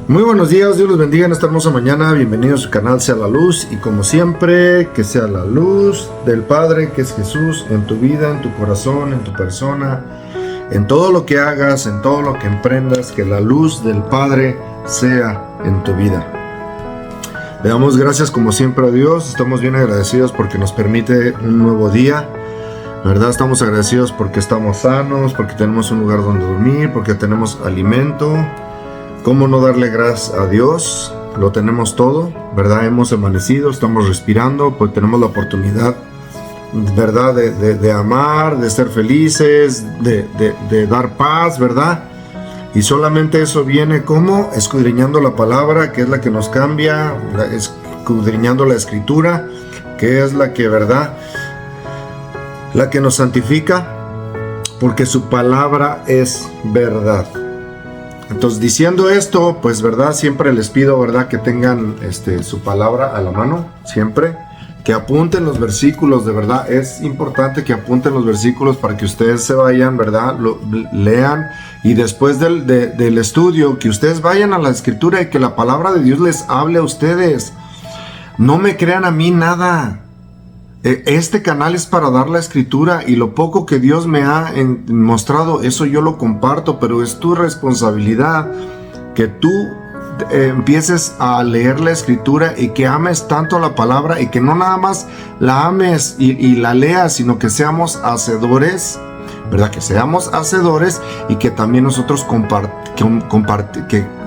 Muy buenos días, Dios los bendiga en esta hermosa mañana. Bienvenidos a su canal Sea la Luz. Y como siempre, que sea la luz del Padre, que es Jesús, en tu vida, en tu corazón, en tu persona, en todo lo que hagas, en todo lo que emprendas, que la luz del Padre sea en tu vida. Le damos gracias como siempre a Dios. Estamos bien agradecidos porque nos permite un nuevo día, ¿verdad? Estamos agradecidos porque estamos sanos, porque tenemos un lugar donde dormir, porque tenemos alimento. ¿Cómo no darle gracias a Dios? Lo tenemos todo, ¿verdad? Hemos amanecido, estamos respirando, pues tenemos la oportunidad, ¿verdad? De amar, de ser felices, de dar paz, ¿verdad? Y solamente eso viene como escudriñando la palabra, que es la que nos cambia, escudriñando la escritura, que es la que, ¿verdad? La que nos santifica, porque su palabra es verdad. Entonces, diciendo esto, pues, ¿verdad? Siempre les pido, ¿verdad? Que tengan su palabra a la mano, siempre. Que apunten los versículos, de verdad. Es importante que apunten los versículos para que ustedes se vayan, ¿verdad? Lo lean. Y después del estudio, que ustedes vayan a la escritura y que la palabra de Dios les hable a ustedes. No me crean a mí nada. Este canal es para dar la escritura y lo poco que Dios me ha mostrado, eso yo lo comparto, pero es tu responsabilidad que tú empieces a leer la escritura y que ames tanto la palabra y que no nada más la ames y la leas, sino que seamos hacedores, ¿verdad? Que seamos hacedores y que también nosotros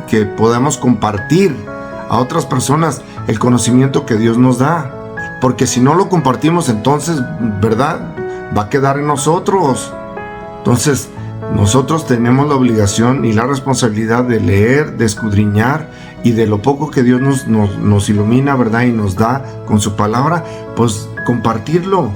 que podamos compartir a otras personas el conocimiento que Dios nos da. Porque si no lo compartimos, entonces, ¿verdad? Va a quedar en nosotros. Entonces, nosotros tenemos la obligación y la responsabilidad de leer, de escudriñar y de lo poco que Dios nos ilumina, ¿verdad? Y nos da con su palabra, pues compartirlo.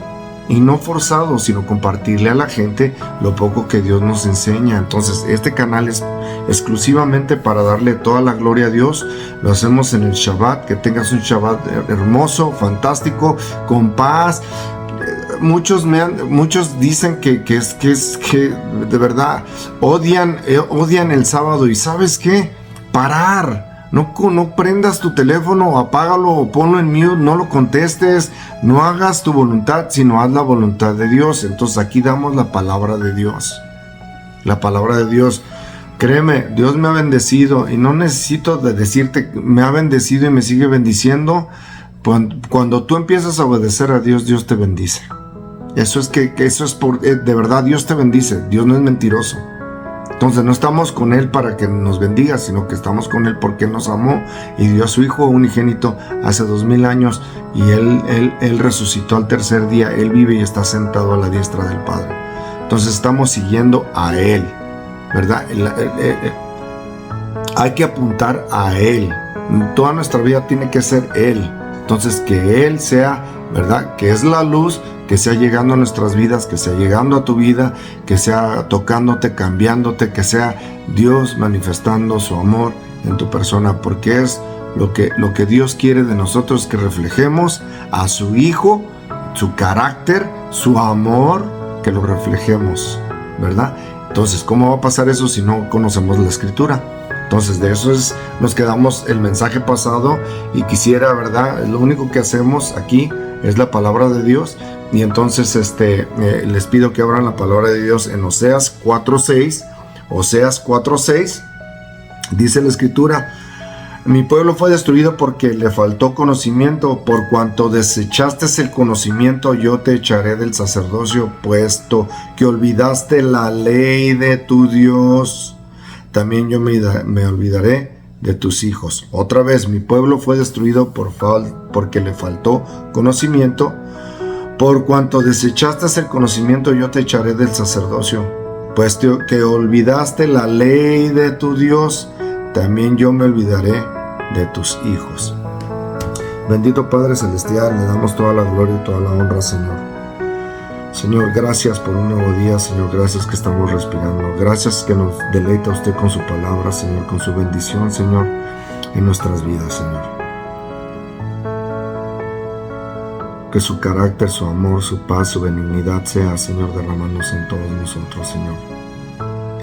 Y no forzado, sino compartirle a la gente lo poco que Dios nos enseña. Entonces, este canal es exclusivamente para darle toda la gloria a Dios. Lo hacemos en el Shabbat. Que tengas un Shabbat hermoso, fantástico, con paz. Muchos dicen que de verdad odian el sábado. ¿Y sabes qué? Parar. No prendas tu teléfono, apágalo o ponlo en mute, no lo contestes, no hagas tu voluntad, sino haz la voluntad de Dios. Entonces aquí damos la palabra de Dios. La palabra de Dios. Créeme, Dios me ha bendecido y no necesito de decirte, me ha bendecido y me sigue bendiciendo. Cuando tú empiezas a obedecer a Dios, Dios te bendice. Eso es de verdad, Dios te bendice, Dios no es mentiroso. Entonces no estamos con Él para que nos bendiga, sino que estamos con Él porque nos amó y dio a su Hijo unigénito hace 2000 años y Él resucitó al tercer día. Él vive y está sentado a la diestra del Padre. Entonces estamos siguiendo a Él, ¿verdad? Hay que apuntar a Él. Toda nuestra vida tiene que ser Él. Entonces que Él sea, ¿verdad? Que es la luz, que sea llegando a nuestras vidas, que sea llegando a tu vida, que sea tocándote, cambiándote, que sea Dios manifestando su amor en tu persona, porque es lo que Dios quiere de nosotros, que reflejemos a su Hijo, su carácter, su amor, que lo reflejemos, ¿verdad? Entonces, ¿cómo va a pasar eso si no conocemos la Escritura? Entonces, de eso nos quedamos el mensaje pasado y quisiera, ¿verdad? Lo único que hacemos aquí es la palabra de Dios. Y entonces les pido que abran la palabra de Dios en Oseas 4:6. Oseas 4:6 dice la escritura: mi pueblo fue destruido porque le faltó conocimiento. Por cuanto desechaste el conocimiento, yo te echaré del sacerdocio, puesto que olvidaste la ley de tu Dios. También yo me olvidaré de tus hijos. Otra vez, mi pueblo fue destruido porque le faltó conocimiento. Por cuanto desechaste el conocimiento, yo te echaré del sacerdocio. Puesto que olvidaste la ley de tu Dios, también yo me olvidaré de tus hijos. Bendito Padre Celestial, le damos toda la gloria y toda la honra, Señor. Señor, gracias por un nuevo día, Señor. Gracias que estamos respirando. Gracias que nos deleita usted con su palabra, Señor, con su bendición, Señor, en nuestras vidas, Señor. Que su carácter, su amor, su paz, su benignidad sea, Señor, derramándose en todos nosotros, Señor.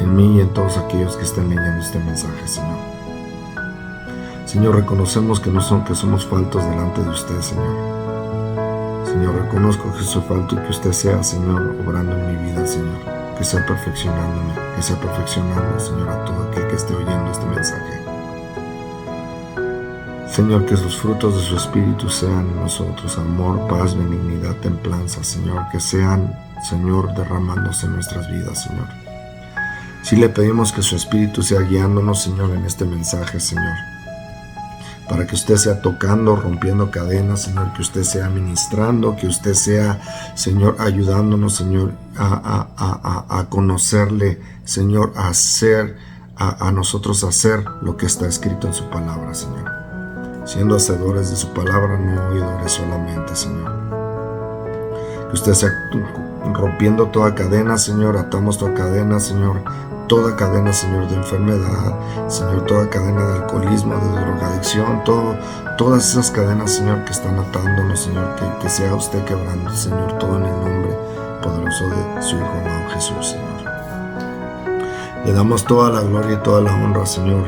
En mí y en todos aquellos que estén leyendo este mensaje, Señor. Señor, reconocemos que somos faltos delante de usted, Señor. Señor, reconozco que soy falto y que usted sea, Señor, obrando en mi vida, Señor. Que sea perfeccionándome, que sea perfeccionando, Señor, a todo aquel que esté oyendo este mensaje. Señor, que los frutos de su Espíritu sean en nosotros: amor, paz, benignidad, templanza, Señor. Que sean, Señor, derramándose en nuestras vidas, Señor. Sí le pedimos que su Espíritu sea guiándonos, Señor, en este mensaje, Señor. Para que usted sea tocando, rompiendo cadenas, Señor, que usted sea ministrando, que usted sea, Señor, ayudándonos, Señor, a conocerle, Señor, a nosotros hacer lo que está escrito en su palabra, Señor. Siendo hacedores de su palabra, no oidores solamente, Señor. Que usted sea rompiendo toda cadena, Señor, atamos toda cadena, Señor. Toda cadena, Señor, de enfermedad, Señor, toda cadena de alcoholismo, de drogadicción, todas esas cadenas, Señor, que están atándonos, Señor, que sea usted quebrando, Señor, todo en el nombre poderoso de su Hijo amado Jesús, Señor. Le damos toda la gloria y toda la honra, Señor,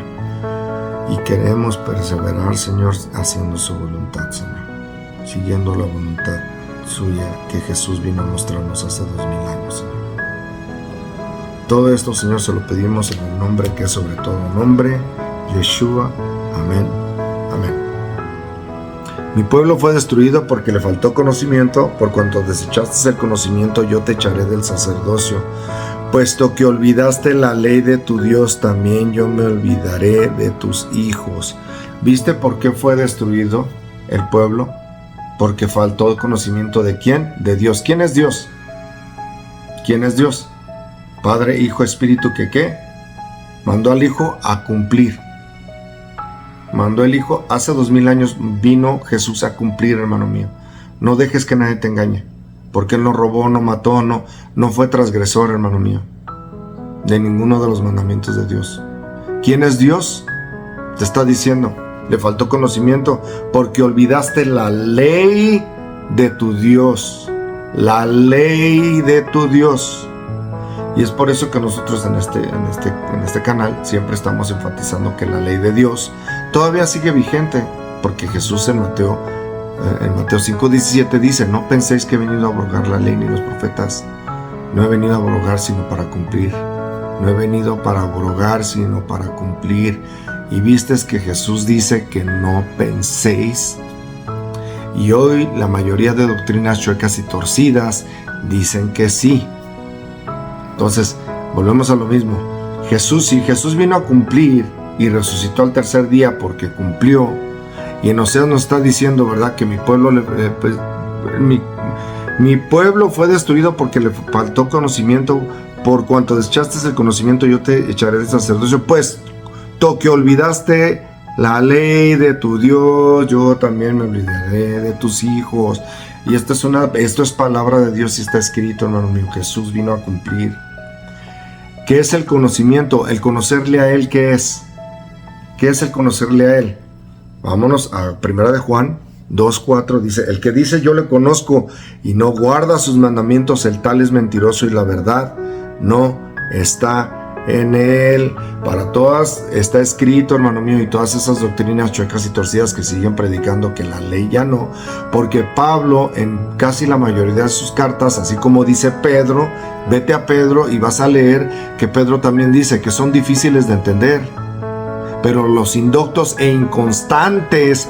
y queremos perseverar, Señor, haciendo su voluntad, Señor, siguiendo la voluntad suya que Jesús vino a mostrarnos hace 2000 años, Señor. Todo esto, Señor, se lo pedimos en el nombre que es sobre todo nombre, Yeshua. Amén. Amén. Mi pueblo fue destruido porque le faltó conocimiento. Por cuanto desechaste el conocimiento, yo te echaré del sacerdocio. Puesto que olvidaste la ley de tu Dios, también yo me olvidaré de tus hijos. ¿Viste por qué fue destruido el pueblo? Porque faltó el conocimiento ¿de quién? De Dios. ¿Quién es Dios? ¿Quién es Dios? Padre, Hijo, Espíritu, que ¿qué? Mandó al Hijo a cumplir. Mandó el Hijo, hace 2000 años vino Jesús a cumplir, hermano mío. No dejes que nadie te engañe, porque Él no robó, no mató, no fue transgresor, hermano mío, de ninguno de los mandamientos de Dios. ¿Quién es Dios? Te está diciendo, le faltó conocimiento, porque olvidaste la ley de tu Dios. La ley de tu Dios. Y es por eso que nosotros en este canal siempre estamos enfatizando que la ley de Dios todavía sigue vigente, porque Jesús en Mateo 5:17 dice: no penséis que he venido a abrogar la ley ni los profetas. No he venido a abrogar sino para cumplir. No he venido para abrogar sino para cumplir. Y vistes que Jesús dice que no penséis. Y hoy la mayoría de doctrinas chuecas y torcidas dicen que sí. Entonces, volvemos a lo mismo. Si Jesús vino a cumplir y resucitó al tercer día porque cumplió, y en Oseas nos está diciendo, ¿verdad?, que mi pueblo fue destruido porque le faltó conocimiento. Por cuanto desechaste el conocimiento, yo te echaré del sacerdocio. Puesto que olvidaste la ley de tu Dios, yo también me olvidaré de tus hijos. Y esto es palabra de Dios y está escrito, hermano mío. Jesús vino a cumplir. ¿Qué es el conocimiento? El conocerle a Él, ¿qué es? ¿Qué es el conocerle a Él? Vámonos a 1 de Juan 2:4, dice: el que dice yo le conozco y no guarda sus mandamientos, el tal es mentiroso y la verdad no está en él. Para todas está escrito, hermano mío, y todas esas doctrinas chuecas y torcidas que siguen predicando que la ley ya no, porque Pablo en casi la mayoría de sus cartas, así como dice Pedro, vete a Pedro y vas a leer que Pedro también dice que son difíciles de entender, pero los indoctos e inconstantes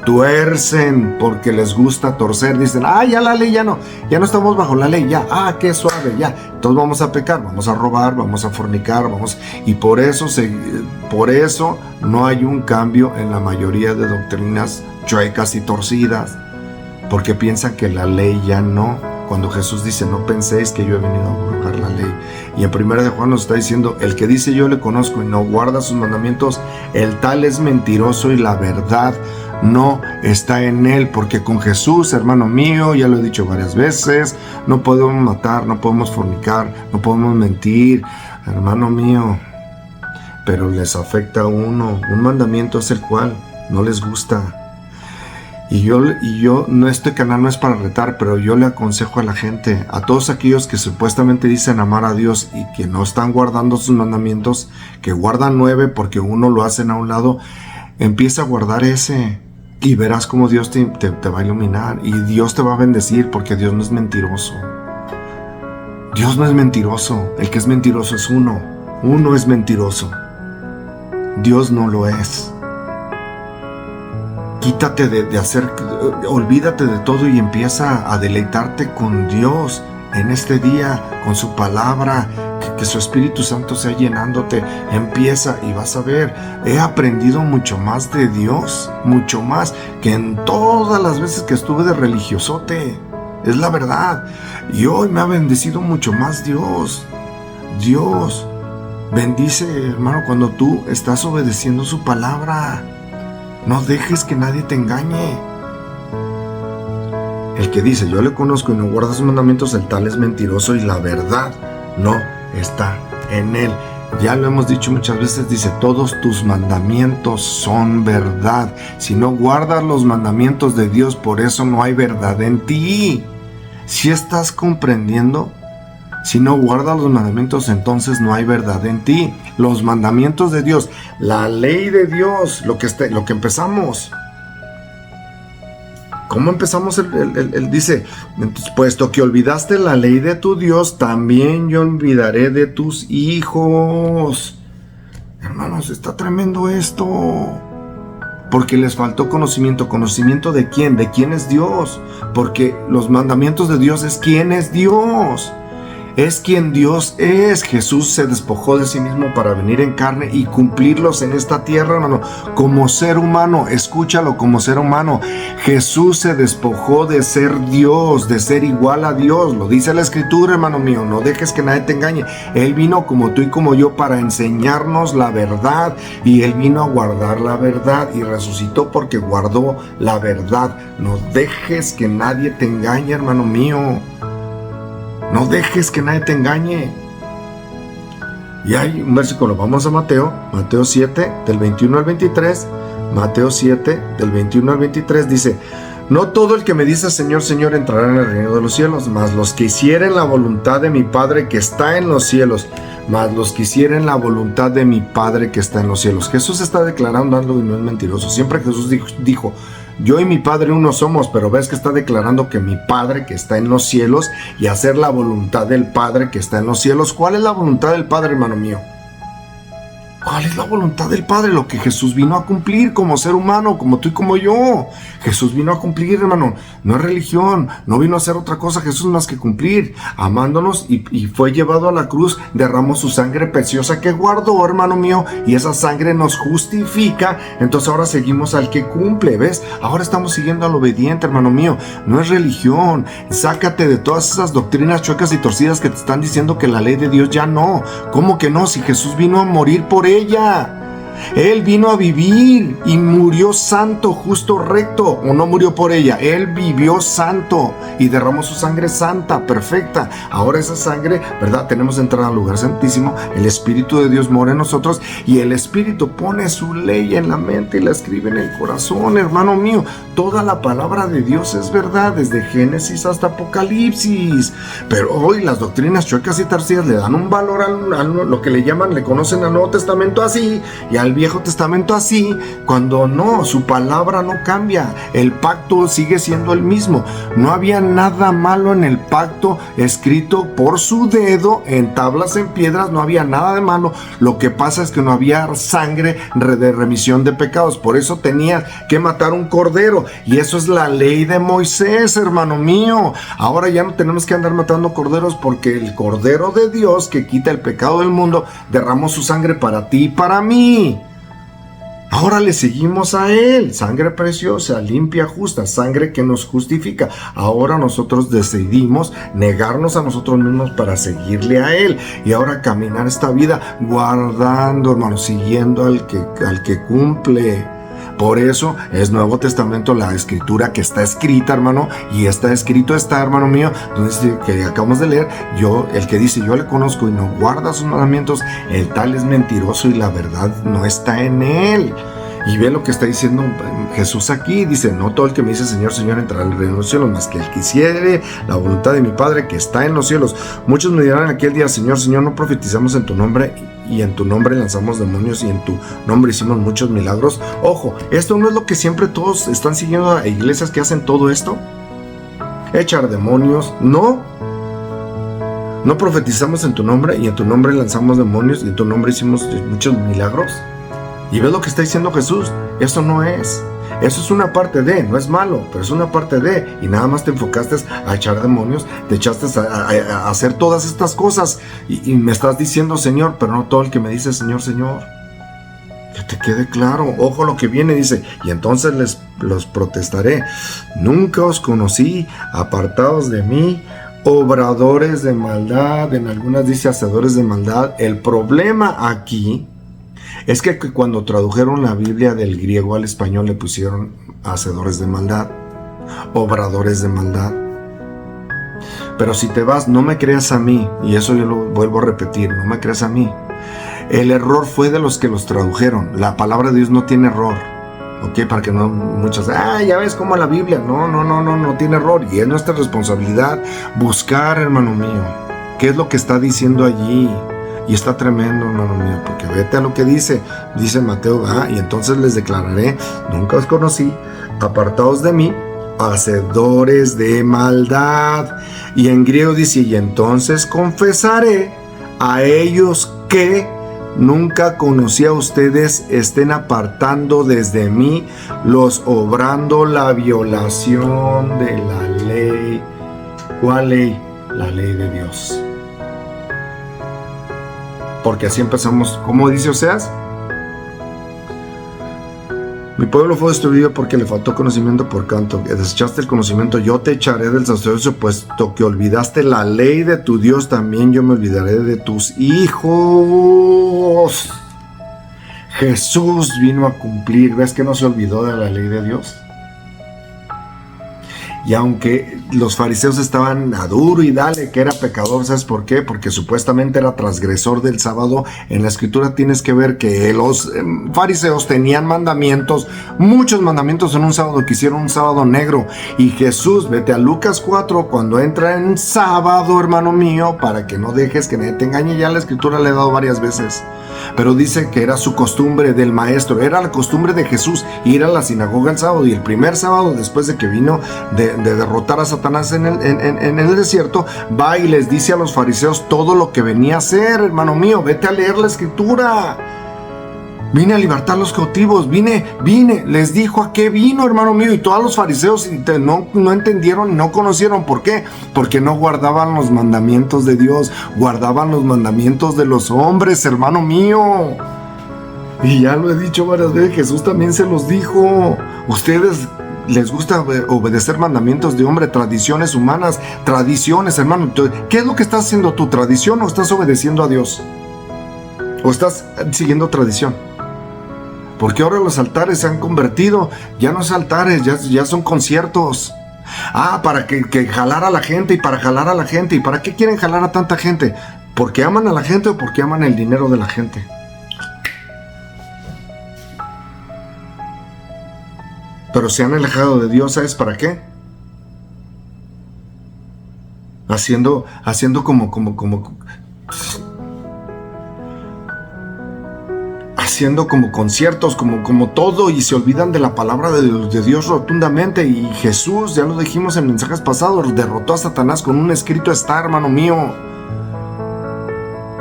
tuercen porque les gusta torcer. Dicen: ya la ley ya no estamos bajo la ley, ya, qué suave, ya, entonces vamos a pecar, vamos a robar, vamos a fornicar, y por eso no hay un cambio en la mayoría de doctrinas chuecas y torcidas, porque piensan que la ley ya no, cuando Jesús dice: no penséis que yo he venido a abrogar la ley. Y en 1 de Juan nos está diciendo: el que dice yo le conozco y no guarda sus mandamientos, el tal es mentiroso y la verdad no está en él. Porque con Jesús, hermano mío, ya lo he dicho varias veces, no podemos matar, no podemos fornicar, no podemos mentir, hermano mío, pero les afecta a uno. Un mandamiento es el cual no les gusta. Y yo no, este canal no es para retar, pero yo le aconsejo a la gente, a todos aquellos que supuestamente dicen amar a Dios y que no están guardando sus mandamientos, que guardan 9 porque uno lo hacen a un lado. Empieza a guardar ese y verás cómo Dios te va a iluminar y Dios te va a bendecir, porque Dios no es mentiroso. Dios no es mentiroso. El que es mentiroso es uno. Uno es mentiroso. Dios no lo es. Quítate olvídate de todo y empieza a deleitarte con Dios en este día, con su palabra, que su Espíritu Santo sea llenándote. Empieza y vas a ver, he aprendido mucho más de Dios, mucho más que en todas las veces que estuve de religiosote. Es la verdad. Y hoy me ha bendecido mucho más Dios. Dios bendice, hermano, cuando tú estás obedeciendo su palabra. No dejes que nadie te engañe. El que dice, yo le conozco y no guarda sus mandamientos, el tal es mentiroso y la verdad no está en él. Ya lo hemos dicho muchas veces, dice, todos tus mandamientos son verdad. Si no guardas los mandamientos de Dios, por eso no hay verdad en ti. Si estás comprendiendo, si no guardas los mandamientos, entonces no hay verdad en ti. Los mandamientos de Dios, la ley de Dios, lo que empezamos. ¿Cómo empezamos? Él dice, puesto que olvidaste la ley de tu Dios, también yo olvidaré de tus hijos. Hermanos, está tremendo esto. Porque les faltó conocimiento. ¿Conocimiento de quién? ¿De quién es Dios? Porque los mandamientos de Dios es quién es Dios. Es quien Dios es. Jesús se despojó de sí mismo para venir en carne y cumplirlos en esta tierra, hermano. Como ser humano, escúchalo, como ser humano. Jesús se despojó de ser Dios, de ser igual a Dios. Lo dice la Escritura, hermano mío. No dejes que nadie te engañe. Él vino como tú y como yo para enseñarnos la verdad. Y Él vino a guardar la verdad y resucitó porque guardó la verdad. No dejes que nadie te engañe, hermano mío. No dejes que nadie te engañe. Y hay un versículo, vamos a Mateo 7, del 21 al 23. Mateo 7, del 21 al 23 dice, no todo el que me dice Señor, Señor entrará en el reino de los cielos, mas los que hicieren la voluntad de mi Padre que está en los cielos, mas los que hicieren la voluntad de mi Padre que está en los cielos. Jesús está declarando algo y no es mentiroso. Siempre Jesús dijo, yo y mi Padre uno somos, pero ves que está declarando que mi Padre que está en los cielos y hacer la voluntad del Padre que está en los cielos. ¿Cuál es la voluntad del Padre, hermano mío? ¿Cuál es la voluntad del Padre? Lo que Jesús vino a cumplir como ser humano, como tú y como yo. Jesús vino a cumplir, hermano. No es religión, no vino a hacer otra cosa Jesús más que cumplir, amándonos y fue llevado a la cruz, derramó su sangre preciosa que guardó, hermano mío, y esa sangre nos justifica. Entonces ahora seguimos al que cumple, ¿ves? Ahora estamos siguiendo al obediente, hermano mío. No es religión. Sácate de todas esas doctrinas chuecas y torcidas que te están diciendo que la ley de Dios ya no. ¿Cómo que no? Si Jesús vino a morir por ella. Él vino a vivir y murió santo, justo, recto. O no murió por ella, Él vivió santo y derramó su sangre santa, perfecta. Ahora esa sangre, ¿verdad? Tenemos que entrar al lugar santísimo. El Espíritu de Dios mora en nosotros y el Espíritu pone su ley en la mente y la escribe en el corazón, hermano mío. Toda la palabra de Dios es verdad, desde Génesis hasta Apocalipsis. Pero hoy las doctrinas chuecas y torcidas le dan un valor a lo que le conocen al Nuevo Testamento así y al Viejo Testamento así, cuando no, su palabra no cambia. El pacto sigue siendo el mismo. No había nada malo en el pacto escrito por su dedo en tablas en piedras, no había nada de malo. Lo que pasa es que no había sangre de remisión de pecados, por eso tenía que matar un cordero, y eso es la ley de Moisés, hermano mío. Ahora ya no tenemos que andar matando corderos, porque el Cordero de Dios que quita el pecado del mundo derramó su sangre para ti y para mí. Ahora le seguimos a Él, sangre preciosa, limpia, justa, sangre que nos justifica. Ahora nosotros decidimos negarnos a nosotros mismos para seguirle a Él. Y ahora caminar esta vida guardando, hermano, siguiendo al que cumple. Por eso es Nuevo Testamento la escritura que está escrita, hermano, y está escrito, hermano mío, donde que acabamos de leer, el que dice yo le conozco y no guarda sus mandamientos, el tal es mentiroso y la verdad no está en él. Y ve lo que está diciendo Jesús aquí, dice, no todo el que me dice Señor, Señor entrará en el reino de los cielos, más que el que hiciere la voluntad de mi Padre que está en los cielos. Muchos me dirán aquel día, Señor, Señor, no profetizamos en tu nombre y en tu nombre lanzamos demonios y en tu nombre hicimos muchos milagros. Ojo, esto no es lo que siempre todos están siguiendo a iglesias que hacen todo esto. Echar demonios, no. No profetizamos en tu nombre y en tu nombre lanzamos demonios y en tu nombre hicimos muchos milagros. Y ves lo que está diciendo Jesús, eso no es. Eso es una parte de, no es malo, pero es una parte de, y nada más te enfocaste a echar demonios, te echaste a hacer todas estas cosas, y me estás diciendo Señor, pero no todo el que me dice Señor, Señor. Que te quede claro, ojo lo que viene, dice, y entonces los protestaré, nunca os conocí, apartados de mí, obradores de maldad, en algunas dice hacedores de maldad. El problema aquí es que cuando tradujeron la Biblia del griego al español le pusieron hacedores de maldad, obradores de maldad. Pero si te vas, no me creas a mí, y eso yo lo vuelvo a repetir, no me creas a mí. El error fue de los que los tradujeron. La palabra de Dios no tiene error. ¿Ok? Para que no muchos, ya ves cómo la Biblia, no tiene error. Y es nuestra responsabilidad buscar, hermano mío, qué es lo que está diciendo allí. Y está tremendo, hermano mío, porque vete a lo que dice Mateo, y entonces les declararé, nunca os conocí, apartados de mí, hacedores de maldad. Y en griego dice, y entonces confesaré a ellos que nunca conocí a ustedes, estén apartando desde mí, los obrando la violación de la ley. ¿Cuál ley? La ley de Dios. Porque así empezamos, como dice Oseas, mi pueblo fue destruido porque le faltó conocimiento, por canto que desechaste el conocimiento, yo te echaré del sacerdocio, puesto que olvidaste la ley de tu Dios, también yo me olvidaré de tus hijos. Jesús vino a cumplir, ¿ves que no se olvidó de la ley de Dios? Y aunque los fariseos estaban a duro y dale que era pecador, ¿sabes por qué? Porque supuestamente era transgresor del sábado. En la escritura tienes que ver que los fariseos tenían mandamientos, muchos mandamientos en un sábado, que hicieron un sábado negro. Y Jesús, vete a Lucas 4, cuando entra en sábado, hermano mío, para que no dejes que nadie te engañe. Ya la escritura le he dado varias veces. Pero dice que era su costumbre del maestro, era la costumbre de Jesús ir a la sinagoga el sábado. Y el primer sábado, después de que vino de derrotar a Satanás en el desierto, va y les dice a los fariseos todo lo que venía a hacer. Hermano mío, vete a leer la escritura. Vine a libertar a los cautivos, vine, les dijo a qué vino, hermano mío. Y todos los fariseos no entendieron, no conocieron. ¿Por qué? Porque no guardaban los mandamientos de Dios, guardaban los mandamientos de los hombres, hermano mío. Y ya lo he dicho varias veces, Jesús también se los dijo. Ustedes les gusta obedecer mandamientos de hombre, tradiciones humanas, tradiciones, hermano. ¿Qué es lo que estás haciendo tú? ¿Tradición o estás obedeciendo a Dios? ¿O estás siguiendo tradición? Porque ahora los altares se han convertido, ya no son altares, ya son conciertos. Para que jalar a la gente, y para jalar a la gente. ¿Y para qué quieren jalar a tanta gente? ¿Porque aman a la gente o porque aman el dinero de la gente? Pero se han alejado de Dios, ¿sabes para qué? Haciendo como conciertos, como todo, y se olvidan de la palabra de Dios rotundamente. Y Jesús, ya lo dijimos en mensajes pasados, derrotó a Satanás con un escrito está, hermano mío.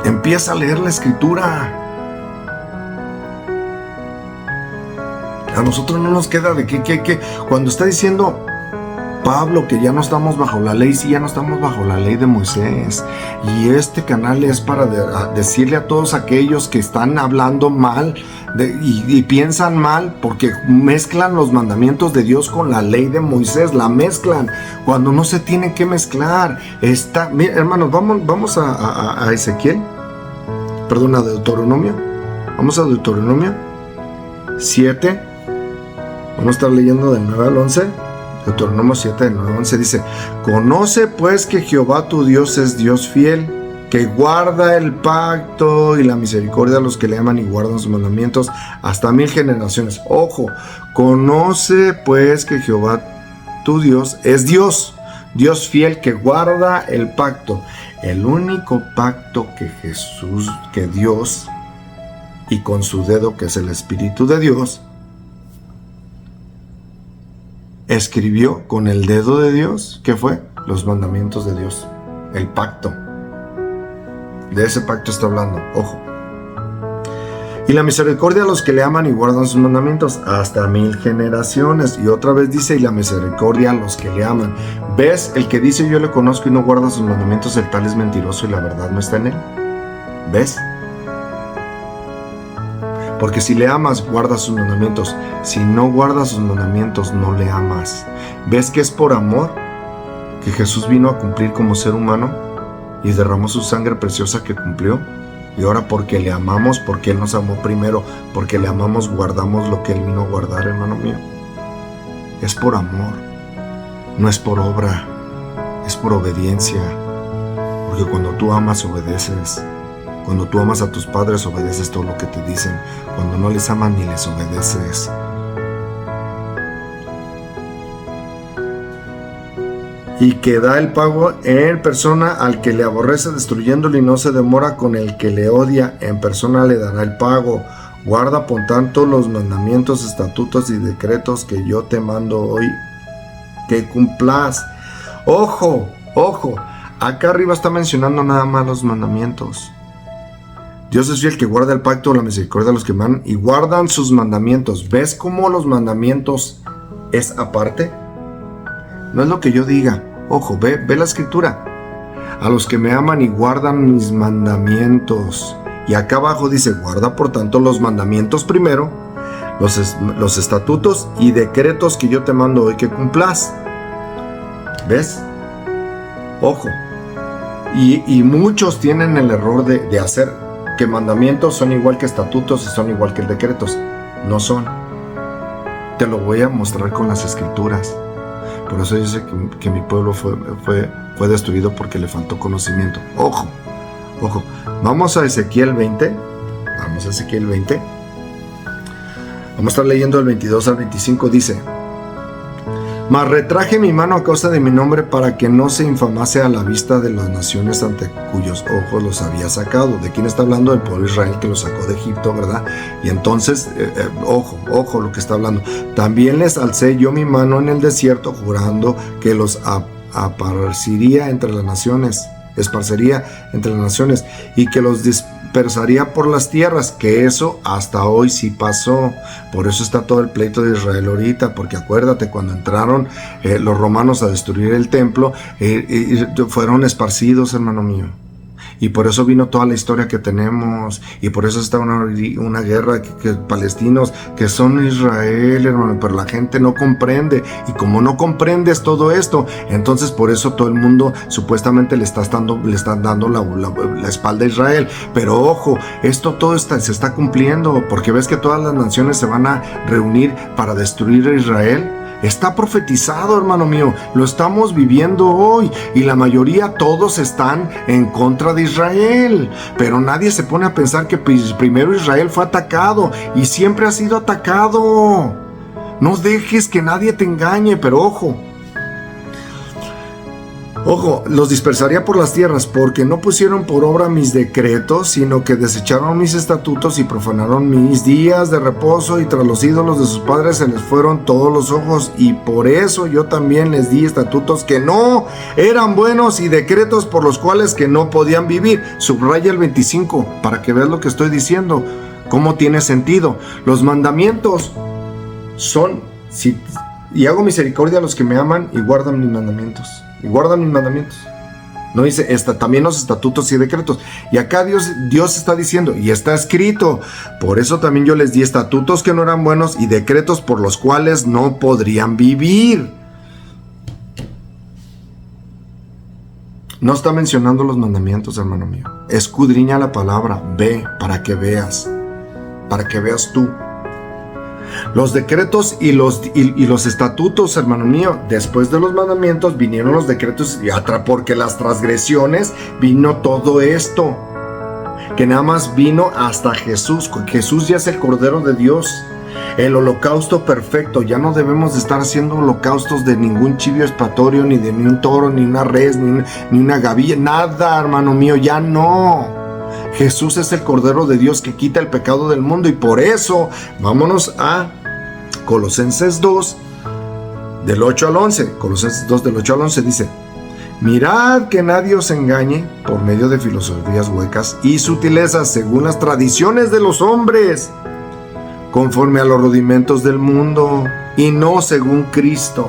Empieza a leer la escritura. A nosotros no nos queda de que cuando está diciendo Pablo que ya no estamos bajo la ley, sí, ya no estamos bajo la ley de Moisés. Y este canal es para decirle a todos aquellos que están hablando mal y piensan mal, porque mezclan los mandamientos de Dios con la ley de Moisés, la mezclan cuando no se tiene que mezclar. Mira, hermanos, vamos a Ezequiel, perdón, a Deuteronomio. Vamos a Deuteronomio 7. Vamos a estar leyendo del 9 al 11. Deuteronomio 7, del 9 al 11 dice: conoce pues que Jehová tu Dios es Dios fiel, que guarda el pacto y la misericordia a los que le aman y guardan sus mandamientos hasta 1000 generaciones. Ojo, conoce pues que Jehová tu Dios es Dios fiel, que guarda el pacto. El único pacto que Dios y con su dedo, que es el Espíritu de Dios, escribió con el dedo de Dios, ¿qué fue? Los mandamientos de Dios, el pacto. De ese pacto está hablando, ojo. Y la misericordia a los que le aman y guardan sus mandamientos hasta 1000 generaciones. Y otra vez dice, y la misericordia a los que le aman. ¿Ves? El que dice yo le conozco y no guarda sus mandamientos, el tal es mentiroso y la verdad no está en él. ¿Ves? Porque si le amas, guarda sus mandamientos. Si no guardas sus mandamientos, no le amas. ¿Ves que es por amor que Jesús vino a cumplir como ser humano y derramó su sangre preciosa que cumplió? Y ahora porque le amamos, porque Él nos amó primero, porque le amamos, guardamos lo que Él vino a guardar, hermano mío. Es por amor, no es por obra, es por obediencia. Porque cuando tú amas, obedeces. Cuando tú amas a tus padres, obedeces todo lo que te dicen. Cuando no les amas, ni les obedeces. Y que da el pago en persona al que le aborrece, destruyéndolo, y no se demora con el que le odia. En persona le dará el pago. Guarda por tanto los mandamientos, estatutos y decretos que yo te mando hoy, que cumplas. Ojo, ojo. Acá arriba está mencionando nada más los mandamientos. Dios es fiel que guarda el pacto, la misericordia de los que aman y guardan sus mandamientos. ¿Ves cómo los mandamientos es aparte? No es lo que yo diga. Ojo, ve la escritura. A los que me aman y guardan mis mandamientos. Y acá abajo dice, guarda por tanto los mandamientos primero, los estatutos y decretos que yo te mando hoy que cumplas. ¿Ves? Ojo. Y muchos tienen el error de hacer que mandamientos son igual que estatutos y son igual que decretos. No son. Te lo voy a mostrar con las escrituras. Por eso dice que mi pueblo fue destruido porque le faltó conocimiento. Ojo, ojo. Vamos a Ezequiel 20. Vamos a Ezequiel 20. Vamos a estar leyendo del 22 al 25. Dice: mas retraje mi mano a causa de mi nombre para que no se infamase a la vista de las naciones ante cuyos ojos los había sacado. ¿De quién está hablando? Del pueblo de Israel que los sacó de Egipto, ¿verdad? Y entonces, ojo lo que está hablando. También les alcé yo mi mano en el desierto, jurando que los esparciría entre las naciones, y que los dispersaría por las tierras, que eso hasta hoy sí pasó. Por eso está todo el pleito de Israel ahorita, porque acuérdate, cuando entraron los romanos a destruir el templo, fueron esparcidos, hermano mío. Y por eso vino toda la historia que tenemos. Y por eso está una guerra que palestinos que son Israel, hermano. Pero la gente no comprende. Y como no comprendes todo esto, entonces por eso todo el mundo supuestamente le están dando la espalda a Israel. Pero ojo, todo se está cumpliendo. Porque ves que todas las naciones se van a reunir para destruir a Israel. Está profetizado, hermano mío, lo estamos viviendo hoy y la mayoría, todos están en contra de Israel, pero nadie se pone a pensar que primero Israel fue atacado y siempre ha sido atacado. No dejes que nadie te engañe, pero ojo, los dispersaría por las tierras, porque no pusieron por obra mis decretos, sino que desecharon mis estatutos y profanaron mis días de reposo, y tras los ídolos de sus padres se les fueron todos los ojos, y por eso yo también les di estatutos que no eran buenos y decretos por los cuales que no podían vivir. Subraya el 25 para que veas lo que estoy diciendo, cómo tiene sentido. Los mandamientos son, y hago misericordia a los que me aman y guardan mis mandamientos. Y guardan mis mandamientos. No dice, también los estatutos y decretos. Y acá Dios está diciendo, y está escrito, por eso también yo les di estatutos que no eran buenos y decretos por los cuales no podrían vivir. No está mencionando los mandamientos, hermano mío. Escudriña la palabra, ve para que veas tú. Los decretos y los estatutos, hermano mío, después de los mandamientos vinieron los decretos, porque las transgresiones vino todo esto, que nada más vino hasta Jesús. Jesús ya es el Cordero de Dios, el holocausto perfecto. Ya no debemos de estar haciendo holocaustos de ningún chivo expiatorio, ni de un toro, ni una res, ni una gavilla, nada, hermano mío, ya no. Jesús es el Cordero de Dios que quita el pecado del mundo, y por eso vámonos a Colosenses 2, del 8 al 11. Colosenses 2, del 8 al 11 dice: mirad que nadie os engañe por medio de filosofías huecas y sutilezas según las tradiciones de los hombres, conforme a los rudimentos del mundo, y no según Cristo,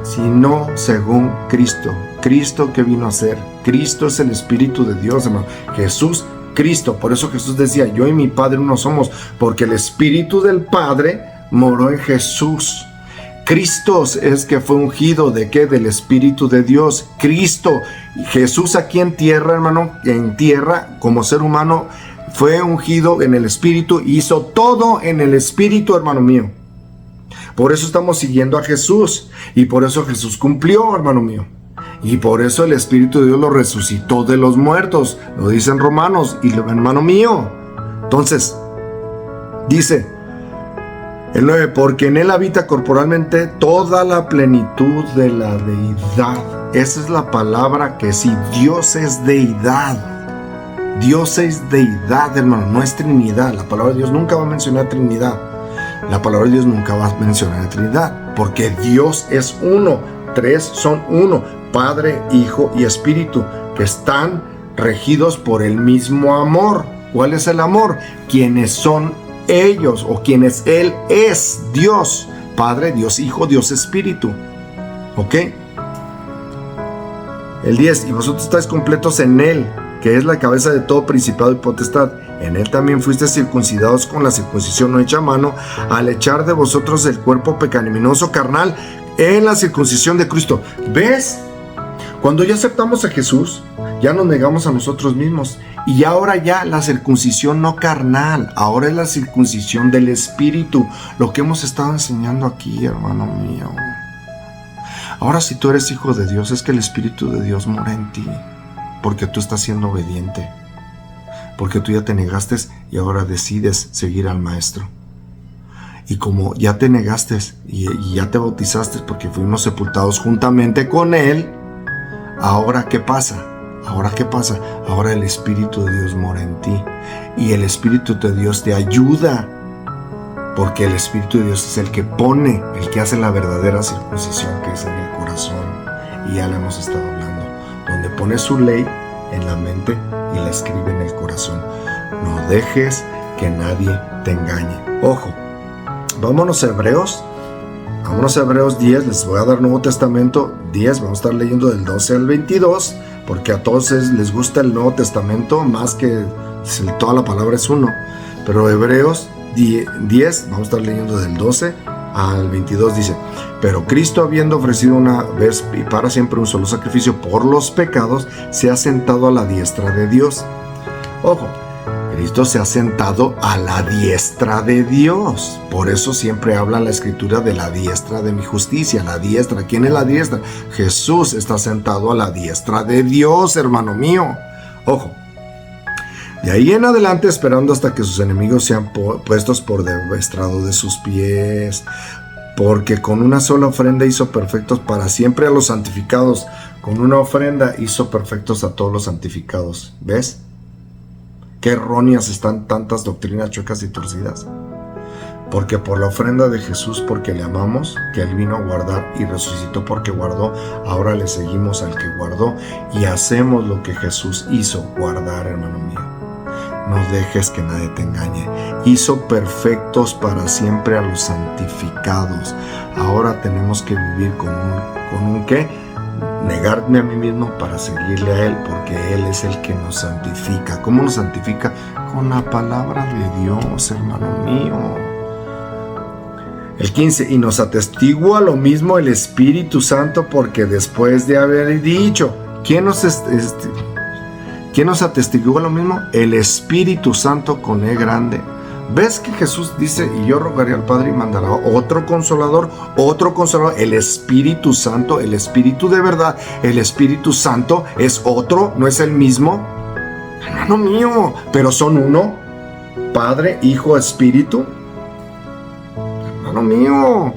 sino según Cristo. ¿Cristo qué vino a ser? Cristo es el Espíritu de Dios, hermano. Jesús, Cristo. Por eso Jesús decía: yo y mi Padre uno somos, porque el Espíritu del Padre moró en Jesús. Cristo es que fue ungido, ¿de qué? Del Espíritu de Dios. Cristo, Jesús aquí en tierra, hermano, en tierra, como ser humano, fue ungido en el Espíritu, hizo todo en el Espíritu, hermano mío. Por eso estamos siguiendo a Jesús, y por eso Jesús cumplió, hermano mío. Y por eso el Espíritu de Dios lo resucitó de los muertos, lo dicen Romanos, y hermano mío. Entonces, dice el 9, porque en él habita corporalmente toda la plenitud de la deidad. Esa es la palabra, que si Dios es deidad. Dios es deidad, hermano, no es Trinidad. La palabra de Dios nunca va a mencionar Trinidad. La palabra de Dios nunca va a mencionar Trinidad, porque Dios es uno. Tres son uno: Padre, Hijo y Espíritu, que están regidos por el mismo amor. ¿Cuál es el amor? Quienes son ellos, o quienes Él es: Dios Padre, Dios Hijo, Dios Espíritu. ¿Ok? El 10, y vosotros estáis completos en Él, que es la cabeza de todo principado y potestad. En Él también fuisteis circuncidados con la circuncisión no hecha a mano, al echar de vosotros el cuerpo pecaminoso carnal en la circuncisión de Cristo. ¿Ves? Cuando ya aceptamos a Jesús, ya nos negamos a nosotros mismos. Y ahora ya la circuncisión no carnal, ahora es la circuncisión del Espíritu. Lo que hemos estado enseñando aquí, hermano mío. Ahora, si tú eres hijo de Dios, es que el Espíritu de Dios mora en ti, porque tú estás siendo obediente, porque tú ya te negaste y ahora decides seguir al Maestro. Y como ya te negaste y ya te bautizaste, porque fuimos sepultados juntamente con Él, ahora ¿qué pasa? Ahora ¿qué pasa? Ahora el Espíritu de Dios mora en ti, y el Espíritu de Dios te ayuda, porque el Espíritu de Dios es el que pone, el que hace la verdadera circuncisión, que es en el corazón. Y ya le hemos estado hablando, donde pone su ley en la mente y la escribe en el corazón. No dejes que nadie te engañe. Ojo, vámonos a Hebreos. Vámonos a Hebreos 10, les voy a dar Nuevo Testamento 10, vamos a estar leyendo del 12 al 22, porque a todos les gusta el Nuevo Testamento más que toda la palabra es uno. Pero Hebreos 10, vamos a estar leyendo del 12 al 22, dice: pero Cristo, habiendo ofrecido una vez y para siempre un solo sacrificio por los pecados, se ha sentado a la diestra de Dios. Ojo, Cristo se ha sentado a la diestra de Dios. Por eso siempre habla la Escritura de la diestra de mi justicia. La diestra, ¿quién es la diestra? Jesús está sentado a la diestra de Dios, hermano mío. Ojo, de ahí en adelante, esperando hasta que sus enemigos sean puestos por estrado de sus pies, porque con una sola ofrenda hizo perfectos para siempre a los santificados. Con una ofrenda hizo perfectos a todos los santificados. ¿Ves? Qué erróneas están tantas doctrinas chuecas y torcidas. Porque por la ofrenda de Jesús, porque le amamos, que Él vino a guardar y resucitó porque guardó, ahora le seguimos al que guardó y hacemos lo que Jesús hizo, guardar, hermano mío. No dejes que nadie te engañe. Hizo perfectos para siempre a los santificados. Ahora tenemos que vivir con un ¿qué? Negarme a mí mismo para seguirle a Él, porque Él es el que nos santifica. ¿Cómo nos santifica? Con la palabra de Dios, hermano mío. El 15, y nos atestigua lo mismo el Espíritu Santo, porque después de haber dicho, ¿quién nos atestiguó lo mismo? El Espíritu Santo con E grande. ¿Ves que Jesús dice: y yo rogaré al Padre y mandará otro consolador, el Espíritu Santo, el Espíritu de verdad? El Espíritu Santo es otro, no es el mismo. Hermano mío, pero son uno, Padre, Hijo, Espíritu. Hermano mío,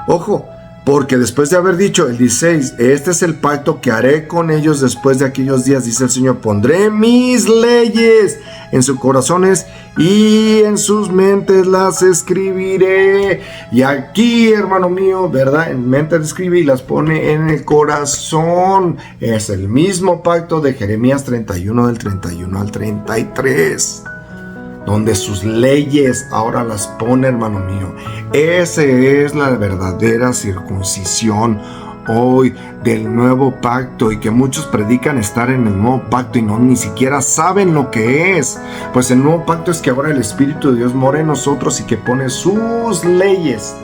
ojo, Porque después de haber dicho el 16, este es el pacto que haré con ellos después de aquellos días, dice el Señor, pondré mis leyes en sus corazones y en sus mentes las escribiré. Y aquí, hermano mío, ¿verdad? En mente escribe y las pone en el corazón. Es el mismo pacto de Jeremías 31, del 31 al 33. Donde sus leyes ahora las pone, hermano mío. Esa es la verdadera circuncisión hoy del nuevo pacto, y que muchos predican estar en el nuevo pacto y no ni siquiera saben lo que es. Pues el nuevo pacto es que ahora el Espíritu de Dios mora en nosotros y que pone sus leyes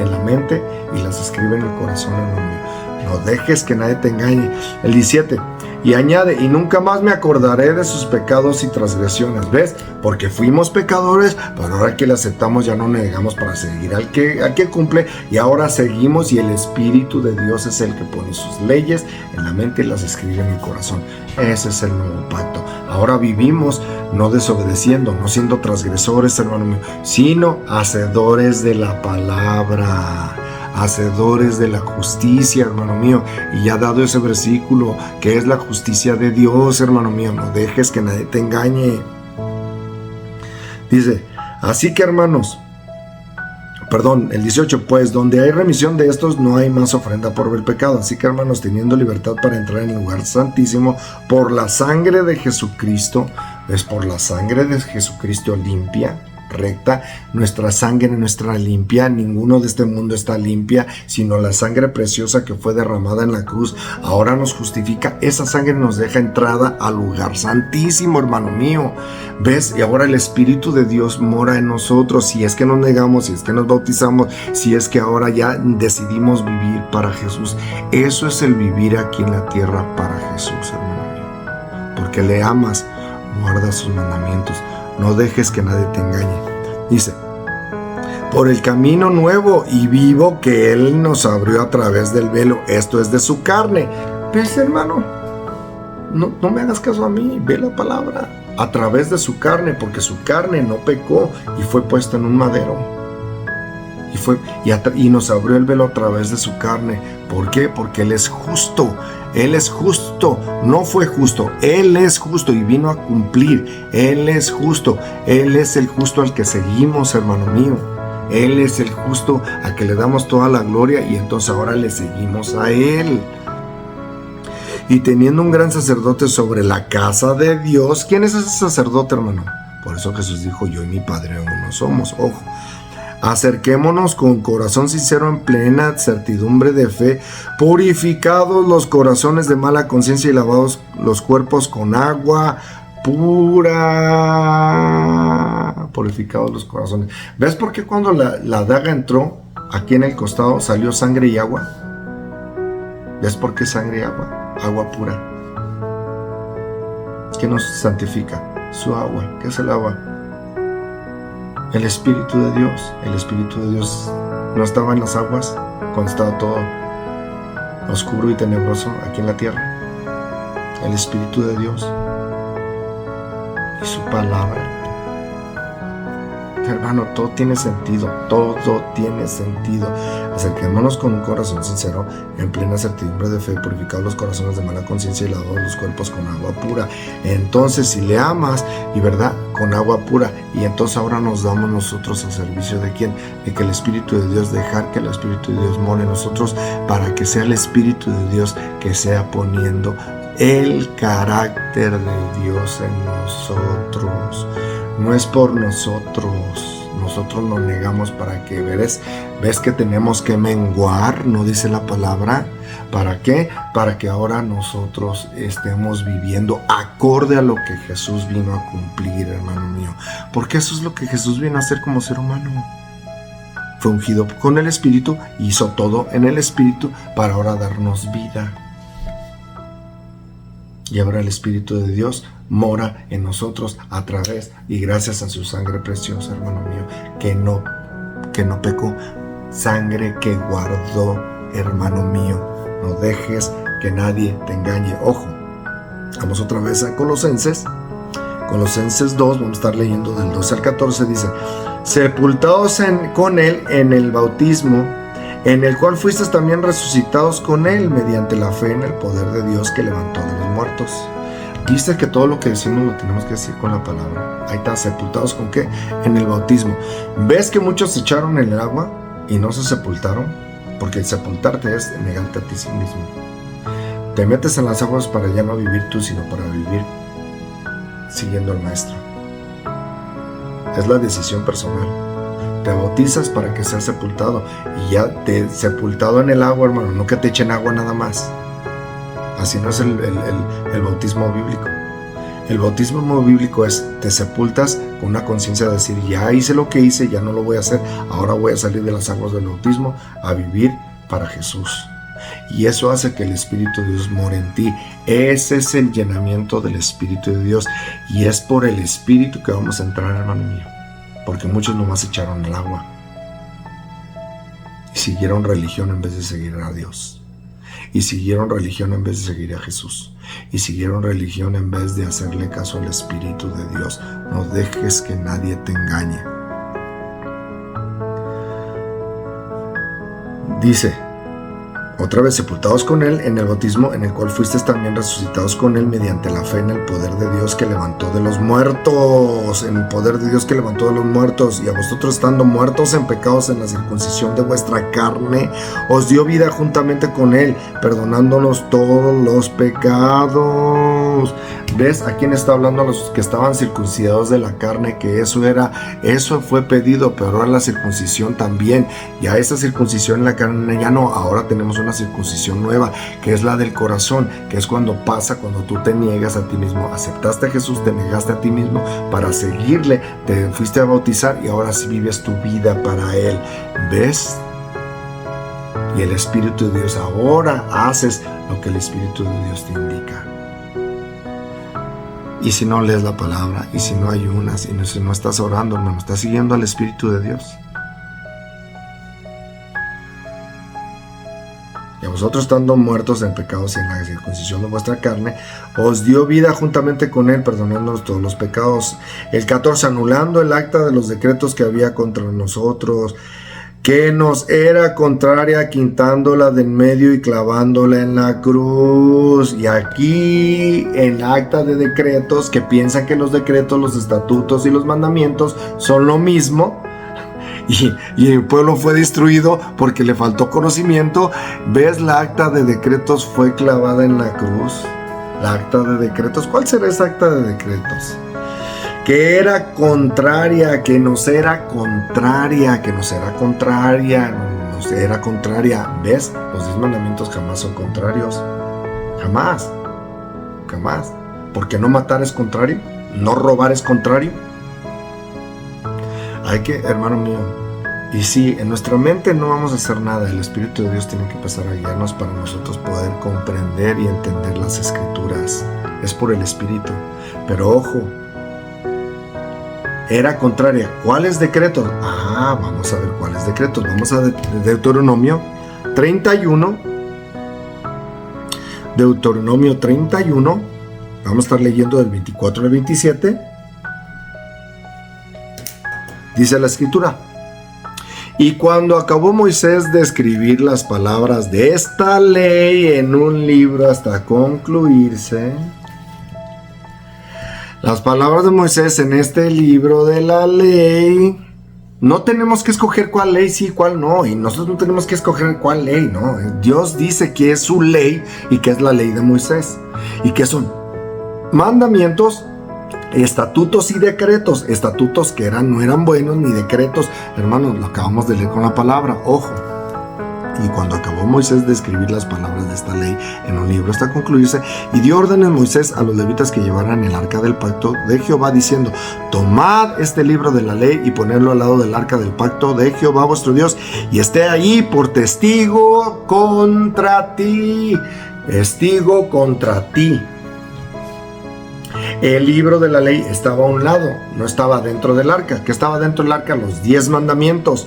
en la mente y las escribe en el corazón, hermano mío. No dejes que nadie te engañe. El 17. Y añade, y nunca más me acordaré de sus pecados y transgresiones. ¿Ves? Porque fuimos pecadores, pero ahora que le aceptamos ya no negamos para seguir al que cumple, y ahora seguimos, y el Espíritu de Dios es el que pone sus leyes en la mente y las escribe en el corazón. Ese es el nuevo pacto. Ahora vivimos no desobedeciendo, no siendo transgresores, hermano mío, sino hacedores de la palabra. Hacedores de la justicia, hermano mío. Y ya dado ese versículo, que es la justicia de Dios, hermano mío, no dejes que nadie te engañe. Dice, así que hermanos, el 18, pues donde hay remisión de estos no hay más ofrenda por el pecado. Así que hermanos, teniendo libertad para entrar en el lugar santísimo por la sangre de Jesucristo, es por la sangre de Jesucristo limpia, recta, nuestra sangre nuestra limpia, ninguno de este mundo está limpia, sino la sangre preciosa que fue derramada en la cruz, ahora nos justifica. Esa sangre nos deja entrada al lugar santísimo, hermano mío. ¿Ves? Y ahora el Espíritu de Dios mora en nosotros, si es que nos negamos, si es que nos bautizamos, si es que ahora ya decidimos vivir para Jesús. Eso es el vivir aquí en la tierra para Jesús, hermano mío. Porque le amas, guarda sus mandamientos. No dejes que nadie te engañe. Dice, por el camino nuevo y vivo que Él nos abrió a través del velo, esto es de su carne. ¿Ves, hermano? No me hagas caso a mí, ve la palabra. A través de su carne, porque su carne no pecó y fue puesta en un madero. Y nos abrió el velo a través de su carne. ¿Por qué? Porque Él es justo. Él es justo, no fue justo, Él es justo y vino a cumplir. Él es justo, Él es el justo al que seguimos, hermano mío. Él es el justo al que le damos toda la gloria, y entonces ahora le seguimos a Él. Y teniendo un gran sacerdote sobre la casa de Dios. ¿Quién es ese sacerdote, hermano? Por eso Jesús dijo, yo y mi Padre uno somos. Ojo. Acerquémonos con corazón sincero en plena certidumbre de fe, purificados los corazones de mala conciencia y lavados los cuerpos con agua pura. Purificados los corazones. ¿Ves por qué cuando la daga entró aquí en el costado salió sangre y agua? ¿Ves por qué sangre y agua? Agua pura. ¿Qué nos santifica? Su agua. ¿Qué es el agua? El Espíritu de Dios. El Espíritu de Dios no estaba en las aguas cuando estaba todo oscuro y tenebroso aquí en la tierra. El Espíritu de Dios y su palabra. Hermano, todo tiene sentido, todo tiene sentido. Acerquémonos con un corazón sincero, en plena certidumbre de fe, purificados los corazones de mala conciencia y lavados los cuerpos con agua pura. Entonces, si le amas, y verdad, con agua pura, y entonces ahora nos damos nosotros al servicio de ¿quién? De que el Espíritu de Dios, dejar que el Espíritu de Dios more en nosotros, para que sea el Espíritu de Dios que sea poniendo el carácter de Dios en nosotros. No es por nosotros nos negamos para que ves que tenemos que menguar, ¿no dice la palabra? ¿Para qué? Para que ahora nosotros estemos viviendo acorde a lo que Jesús vino a cumplir, hermano mío. Porque eso es lo que Jesús vino a hacer como ser humano. Fue ungido con el Espíritu, hizo todo en el Espíritu para ahora darnos vida. Y ahora el Espíritu de Dios mora en nosotros a través y gracias a su sangre preciosa, hermano mío, que no pecó, sangre que guardó, hermano mío. No dejes que nadie te engañe. Ojo, vamos otra vez a Colosenses 2, vamos a estar leyendo del 12 al 14, dice: sepultados con él en el bautismo, en el cual fuiste también resucitados con Él mediante la fe en el poder de Dios que levantó de los muertos. Viste que todo lo que decimos lo tenemos que decir con la palabra. Ahí está, sepultados ¿con qué? En el bautismo. ¿Ves que muchos se echaron en el agua y no se sepultaron? Porque el sepultarte es negarte a ti sí mismo. Te metes en las aguas para ya no vivir tú, sino para vivir siguiendo al Maestro. Es la decisión personal. Te bautizas para que seas sepultado y ya te sepultado en el agua, hermano, no que te echen agua nada más. Así no es el bautismo bíblico. El bautismo bíblico es, te sepultas con una conciencia de decir, ya hice lo que hice, ya no lo voy a hacer, ahora voy a salir de las aguas del bautismo a vivir para Jesús. Y eso hace que el Espíritu de Dios more en ti. Ese es el llenamiento del Espíritu de Dios. Y es por el Espíritu que vamos a entrar, hermano mío. Porque muchos nomás echaron el agua y siguieron religión en vez de seguir a Dios. Y siguieron religión en vez de seguir a Jesús. Y siguieron religión en vez de hacerle caso al Espíritu de Dios. No dejes que nadie te engañe. Dice, otra vez, sepultados con Él en el bautismo, en el cual fuisteis también resucitados con Él mediante la fe en el poder de Dios que levantó de los muertos. En el poder de Dios que levantó de los muertos. Y a vosotros, estando muertos en pecados en la circuncisión de vuestra carne, os dio vida juntamente con Él, perdonándonos todos los pecados. ¿Ves? ¿A quién está hablando? A los que estaban circuncidados de la carne, que eso fue pedido, pero ahora la circuncisión también. Ya esa circuncisión en la carne ya no, ahora tenemos una circuncisión nueva, que es la del corazón, que es cuando tú te niegas a ti mismo, aceptaste a Jesús, te negaste a ti mismo para seguirle, te fuiste a bautizar y ahora sí vives tu vida para Él. ¿Ves? Y el Espíritu de Dios, ahora haces lo que el Espíritu de Dios te indica. Y si no lees la palabra, y si no ayunas, y si no estás orando, hermano, estás siguiendo al Espíritu de Dios. Y a vosotros, estando muertos en pecados y en la circuncisión de vuestra carne, os dio vida juntamente con Él, perdonándonos todos los pecados. El 14, anulando el acta de los decretos que había contra nosotros, que nos era contraria, quitándola de en medio y clavándola en la cruz. Y aquí, en la acta de decretos, que piensan que los decretos, los estatutos y los mandamientos son lo mismo, y el pueblo fue destruido porque le faltó conocimiento. ¿Ves? La acta de decretos fue clavada en la cruz. La acta de decretos, ¿cuál será esa acta de decretos? Que era contraria, que nos era contraria. ¿Ves? Los 10 mandamientos jamás son contrarios. Jamás. Porque no matar es contrario, no robar es contrario. Hay que, hermano mío, y sí, en nuestra mente no vamos a hacer nada. El Espíritu de Dios tiene que empezar a guiarnos para nosotros poder comprender y entender las Escrituras. Es por el Espíritu. Pero ojo, era contraria. ¿Cuáles decretos? Vamos a ver cuáles decretos. Vamos a Deuteronomio 31. Deuteronomio 31. Vamos a estar leyendo del 24 al 27. Dice la Escritura: y cuando acabó Moisés de escribir las palabras de esta ley en un libro hasta concluirse, las palabras de Moisés en este libro de la ley, no tenemos que escoger cuál ley sí y cuál no, y nosotros no tenemos que escoger cuál ley, no. Dios dice que es su ley y que es la ley de Moisés, y que son mandamientos, estatutos y decretos. Estatutos que no eran buenos, ni decretos, hermanos, lo acabamos de leer con la palabra, ojo. Y cuando acabó Moisés de escribir las palabras de esta ley en un libro hasta concluirse, y dio órdenes Moisés a los levitas que llevaran el arca del pacto de Jehová, diciendo: tomad este libro de la ley y ponedlo al lado del arca del pacto de Jehová vuestro Dios, y esté ahí por testigo contra ti. Testigo contra ti. El libro de la ley estaba a un lado, no estaba dentro del arca. ¿Qué estaba dentro del arca? Los 10 mandamientos.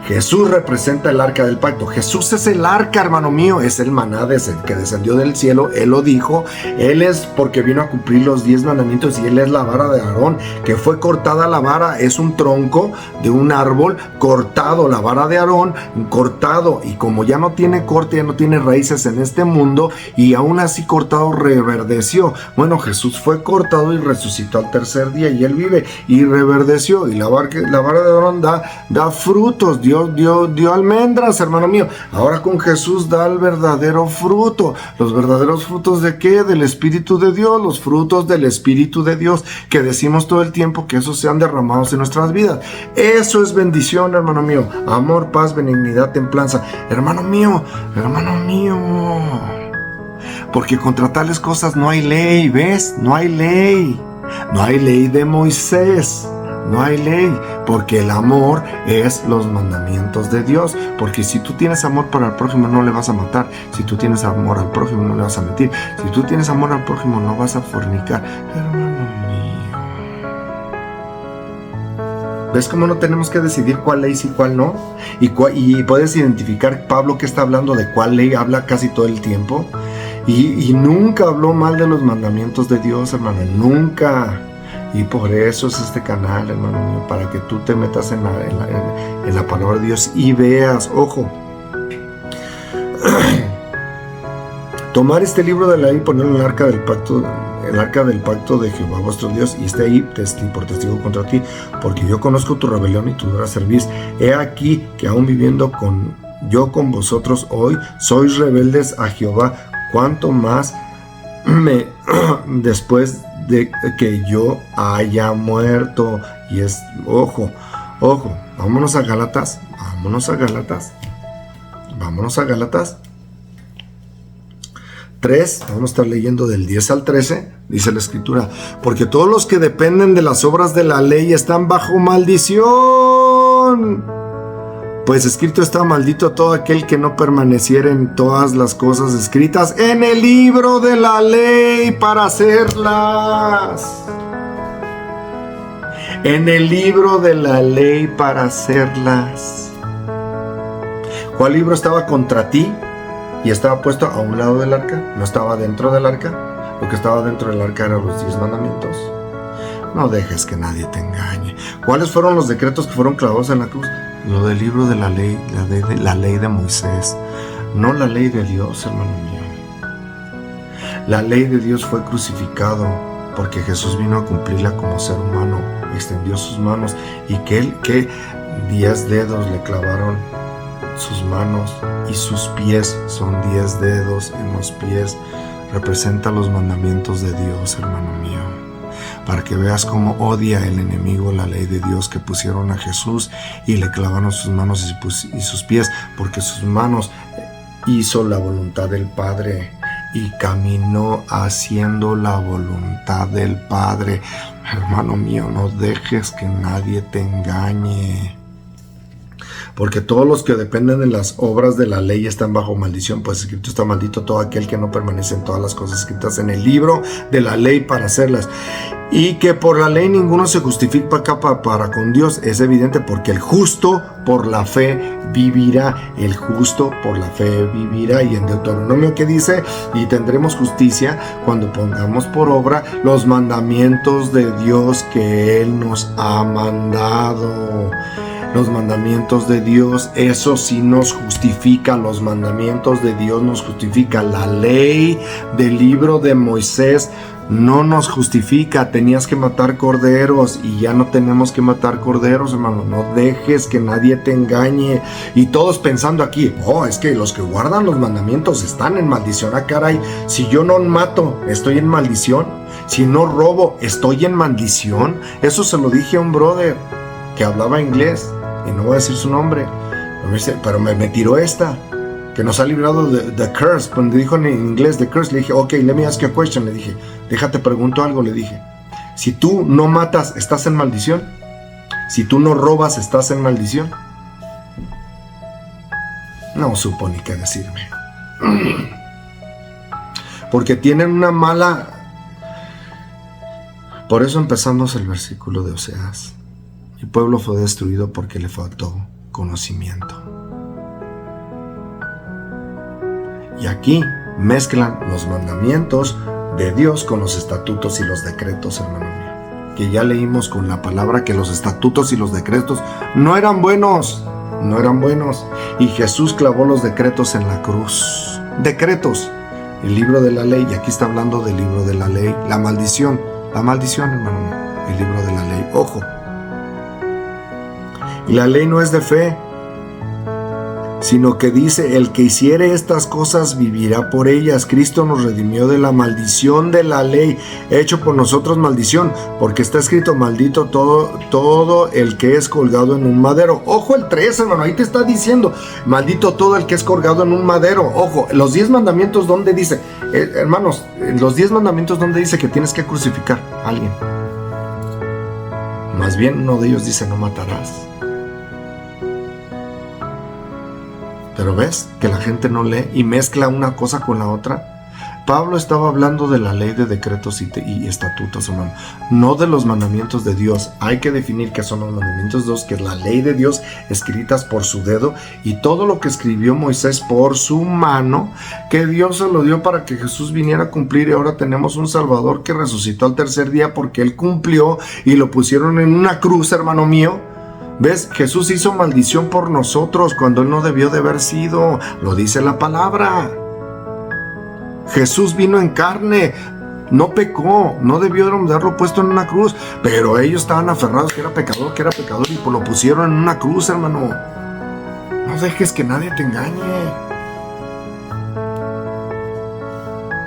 Jesús representa el arca del pacto. Jesús es el arca, hermano mío, es el maná que descendió del cielo. Él lo dijo. Él es porque vino a cumplir los 10 mandamientos y Él es la vara de Aarón, que fue cortada la vara. Es un tronco de un árbol cortado, la vara de Aarón, cortado. Y como ya no tiene corte, ya no tiene raíces en este mundo, y aún así cortado reverdeció. Bueno, Jesús fue cortado y resucitó al tercer día, y Él vive y reverdeció. Y la vara de Aarón da frutos. Dio almendras, hermano mío. Ahora con Jesús da el verdadero fruto. ¿Los verdaderos frutos de qué? Del Espíritu de Dios. Los frutos del Espíritu de Dios, que decimos todo el tiempo que esos sean derramados en nuestras vidas. Eso es bendición, hermano mío. Amor, paz, benignidad, templanza. Hermano mío. Porque contra tales cosas no hay ley, ¿ves? No hay ley. No hay ley de Moisés. No hay ley, porque el amor es los mandamientos de Dios. Porque si tú tienes amor para el prójimo, no le vas a matar. Si tú tienes amor al prójimo, no le vas a mentir. Si tú tienes amor al prójimo, no vas a fornicar. Hermano mío, ¿ves cómo no tenemos que decidir cuál ley sí y cuál no? Y puedes identificar Pablo que está hablando de cuál ley habla casi todo el tiempo. Y nunca habló mal de los mandamientos de Dios, hermano. Nunca. Y por eso es este canal, hermano mío, para que tú te metas en la palabra de Dios y veas, ojo, tomar este libro de la ley y ponerlo en el arca del pacto de Jehová vuestro Dios, y esté ahí por testigo contra ti, porque yo conozco tu rebelión y tu dura cerviz. He aquí que aún viviendo yo con vosotros hoy, sois rebeldes a Jehová, cuanto más después de que yo haya muerto. Y es, ojo, vámonos a Gálatas 3, vamos a estar leyendo del 10 al 13, dice la Escritura: porque todos los que dependen de las obras de la ley están bajo maldición. Pues escrito está: maldito todo aquel que no permaneciera en todas las cosas escritas en el libro de la ley para hacerlas. En el libro de la ley para hacerlas. ¿Cuál libro estaba contra ti y estaba puesto a un lado del arca? ¿No estaba dentro del arca? Lo que estaba dentro del arca eran los 10 mandamientos. No dejes que nadie te engañe. ¿Cuáles fueron los decretos que fueron clavados en la cruz? Lo del libro de la ley, la ley de Moisés, no la ley de Dios, hermano mío. La ley de Dios fue crucificado porque Jesús vino a cumplirla como ser humano, extendió sus manos, y que 10 dedos le clavaron sus manos, y sus pies son 10 dedos en los pies. Representa los mandamientos de Dios, hermano mío, para que veas cómo odia el enemigo la ley de Dios, que pusieron a Jesús y le clavaron sus manos y sus pies, porque sus manos hizo la voluntad del Padre y caminó haciendo la voluntad del Padre. Hermano mío, no dejes que nadie te engañe. Porque todos los que dependen de las obras de la ley están bajo maldición, pues escrito está: maldito todo aquel que no permanece en todas las cosas escritas en el libro de la ley para hacerlas. Y que por la ley ninguno se justifica para con Dios. Es evidente, porque el justo por la fe vivirá. El justo por la fe vivirá. Y en Deuteronomio, ¿qué dice? Y tendremos justicia cuando pongamos por obra los mandamientos de Dios que Él nos ha mandado. Los mandamientos de Dios, eso sí nos justifica. Los mandamientos de Dios nos justifica. La ley del libro de Moisés no nos justifica. Tenías que matar corderos y ya no tenemos que matar corderos, hermano. No dejes que nadie te engañe. Y todos pensando aquí: es que los que guardan los mandamientos están en maldición. Ah, caray, si yo no mato, estoy en maldición. Si no robo, estoy en maldición. Eso se lo dije a un brother que hablaba inglés, y no voy a decir su nombre, pero me tiró esta, que nos ha librado de the curse. Cuando dijo en inglés the curse, le dije: ok, let me ask you a question. Le dije: déjate pregunto algo. Le dije: si tú no matas, ¿estás en maldición? Si tú no robas, ¿estás en maldición? No supo ni qué decirme. Porque tienen una mala... Por eso empezamos el versículo de Oseas. El pueblo fue destruido porque le faltó conocimiento. Y aquí mezclan los mandamientos de Dios con los estatutos y los decretos, hermano mío. Que ya leímos con la palabra que los estatutos y los decretos no eran buenos. Y Jesús clavó los decretos en la cruz. Decretos, el libro de la ley, y aquí está hablando del libro de la ley. La maldición, hermano mío, el libro de la ley. Ojo. Y la ley no es de fe, sino que dice: el que hiciere estas cosas vivirá por ellas. Cristo nos redimió de la maldición de la ley, hecho por nosotros maldición, porque está escrito: maldito todo el que es colgado en un madero. Ojo, el 3, hermano, ahí te está diciendo: maldito todo el que es colgado en un madero. Ojo, los 10 mandamientos, ¿dónde dice? Hermanos, los 10 mandamientos, ¿dónde dice que tienes que crucificar a alguien? Más bien, uno de ellos dice: no matarás. Pero ves que la gente no lee y mezcla una cosa con la otra. Pablo estaba hablando de la ley de decretos y estatutos, hermano, no de los mandamientos de Dios. Hay que definir qué son los mandamientos de Dios, que es la ley de Dios escritas por su dedo, y todo lo que escribió Moisés por su mano, que Dios se lo dio para que Jesús viniera a cumplir. Y ahora tenemos un Salvador que resucitó al tercer día porque Él cumplió, y lo pusieron en una cruz, hermano mío. ¿Ves? Jesús hizo maldición por nosotros cuando Él no debió de haber sido. Lo dice la palabra. Jesús vino en carne, no pecó, no debió de haberlo puesto en una cruz, pero ellos estaban aferrados que era pecador, y lo pusieron en una cruz, hermano. No dejes que nadie te engañe.